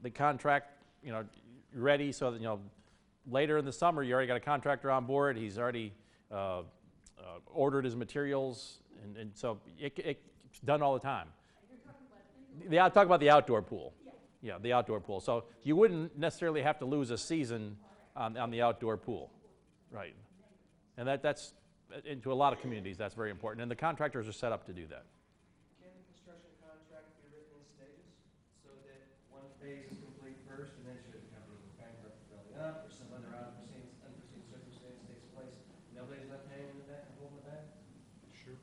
the contract, you know, ready so that, you know, later in the summer you already got a contractor on board. He's already ordered his materials, and so it's done all the time. I'm talking about the outdoor pool. Yeah, the outdoor pool. So you wouldn't necessarily have to lose a season on the outdoor pool. Right. And that's, into a lot of communities, that's very important. And the contractors are set up to do that. Can the construction contract be written in stages so that one phase is complete first, and then should the company go bankrupt or belly up, or some other unforeseen circumstance takes place, nobody's left hanging in the back and holding the bag? Sure.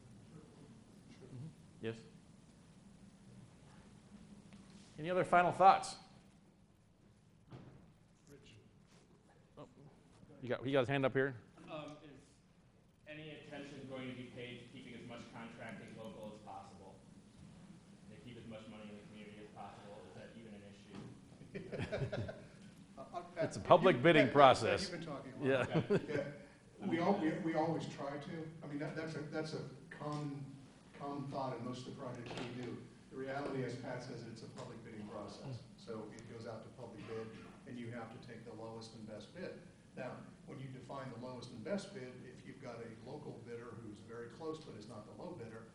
Yes? Any other final thoughts? Rich. Oh, you got his hand up here? Is any attention going to be paid to keeping as much contracting local as possible? To keep as much money in the community as possible? Is that even an issue? It's a public bidding process. You've been talking a Yeah. lot. We always try to. I mean, that's a common thought in most of the projects we do. The reality, as Pat says, it's a public bidding process. So it goes out to public bid, and you have to take the lowest and best bid. Now, when you define the lowest and best bid, if you've got a local bidder who's very close but is not the low bidder,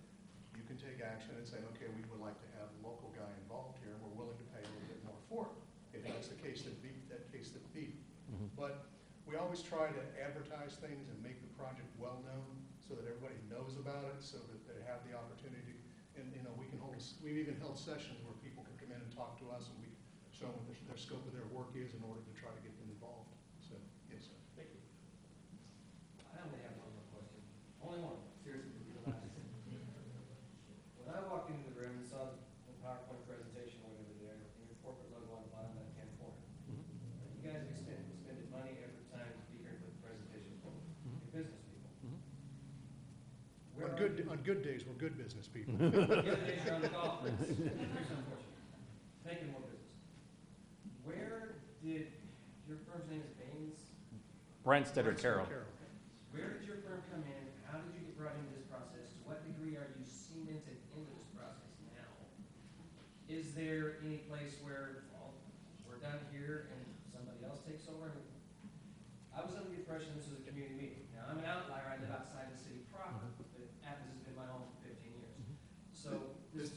you can take action and say, okay, we would like to have a local guy involved here, and we're willing to pay a little bit more for it. If that's the case, that be. But we always try to advertise things and make the project well-known so that everybody knows about it, so that they have the opportunity. And, you know, we've even held sessions where people can come in and talk to us, and we show them what their scope of their work is in order to try to get them involved. So, yes, sir. Thank you. I only have one more question. Only one. Seriously, the last. When I walked into the room and saw the PowerPoint presentation or whatever there, and your corporate logo on the bottom left-hand corner, you guys have expended money every time to be here and put the presentation forward. You're business people. On good days, we're good business people. The other days you're on the golf course. Here's unfortunate. Making more business. Where did, your firm's name is Baines? Brandstetter Carroll. Where did your firm come in? How did you get brought into this process? To what degree are you cemented into this process now? Is there any place where, well, we're done here and somebody else takes over? I was under the impression this was a community meeting. Now, I'm an outlier. I live outside the city proper, but Athens has been my home for 15 years. So This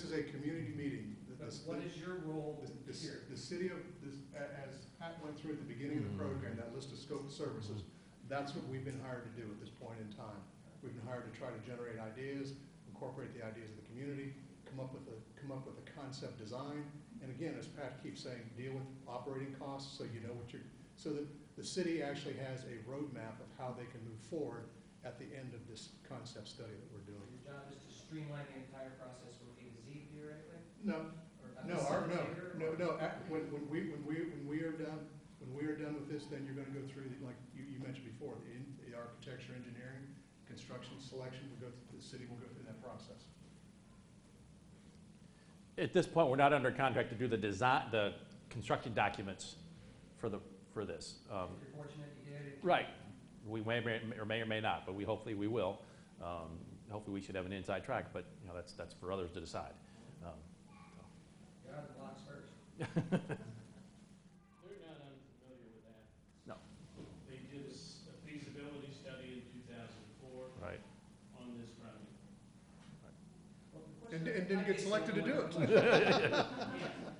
is a community meeting. But what is your role here? The city of, as Pat went through at the beginning of the program, that list of scope of services, that's what we've been hired to do at this point in time. We've been hired to try to generate ideas, incorporate the ideas of the community, come up with a concept design, and again, as Pat keeps saying, deal with operating costs so you know what you're, so that the city actually has a roadmap of how they can move forward at the end of this concept study that we're doing. Your job is to streamline the entire process from A to Z theoretically? No. When we are done with this, then you're going to go through, like you mentioned before, the architecture, engineering, construction selection. The city will go through that process. At this point, we're not under contract to do the design, the construction documents for this. If you're fortunate, you did it. Right. We may or may not, but hopefully we will. Hopefully we should have an inside track, but you know that's for others to decide. Get out of the blocks first. They're not unfamiliar with that. No. They did a feasibility study in 2004 Right. on this project. And didn't get selected to do it. Yeah,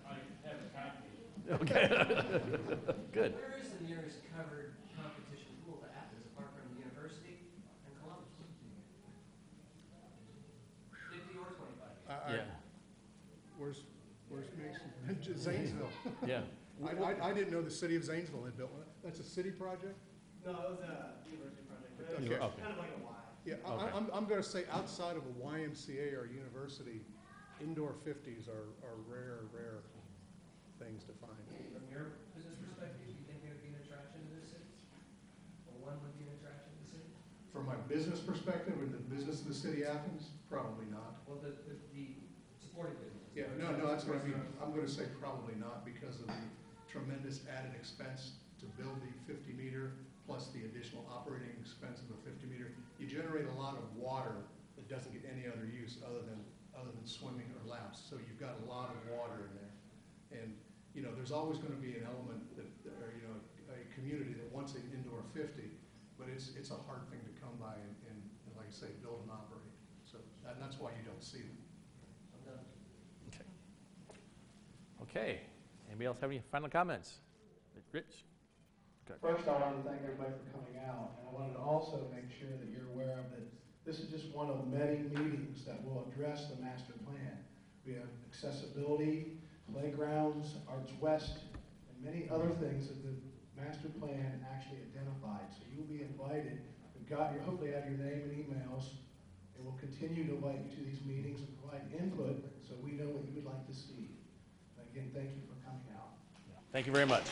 I have a copy. Okay. Good. Where is the nearest covered competition pool to Athens apart from the university and Columbus? 50 or 25? Yeah. Where's Mason? Zanesville. Yeah. I didn't know the city of Zanesville had built one. That's a city project? No, it was a university project. But Okay. it was Okay. kind of like a Y. Yeah, Okay. I'm going to say outside of a YMCA or university, indoor 50s are rare things to find. From your business perspective, do you think it would be an attraction to this city? Or one would be an attraction to the city? From my business perspective, or the business of the city of Athens, probably not. Well, the supporting business. Yeah, no, that's what I mean. I'm going to say probably not because of the tremendous added expense to build the 50-meter plus the additional operating expense of the 50-meter. You generate a lot of water that doesn't get any other use other than swimming or laps. So you've got a lot of water in there. And, you know, there's always going to be an element or, you know, a community that wants an indoor 50, but it's a hard thing to come by and like I say, build and operate. So that's why you don't see them. I'm done. Okay. Okay. Anybody else have any final comments? Rich? First, I wanted to thank everybody for coming out, and I wanted to also make sure that you're aware of that this is just one of many meetings that will address the master plan. We have accessibility, playgrounds, Arts West, and many other things that the master plan actually identified. So you'll be invited. We've got your, hopefully have your name and emails, and we'll continue to invite you to these meetings and provide input so we know what you would like to see. Again, thank you for coming out. Thank you very much.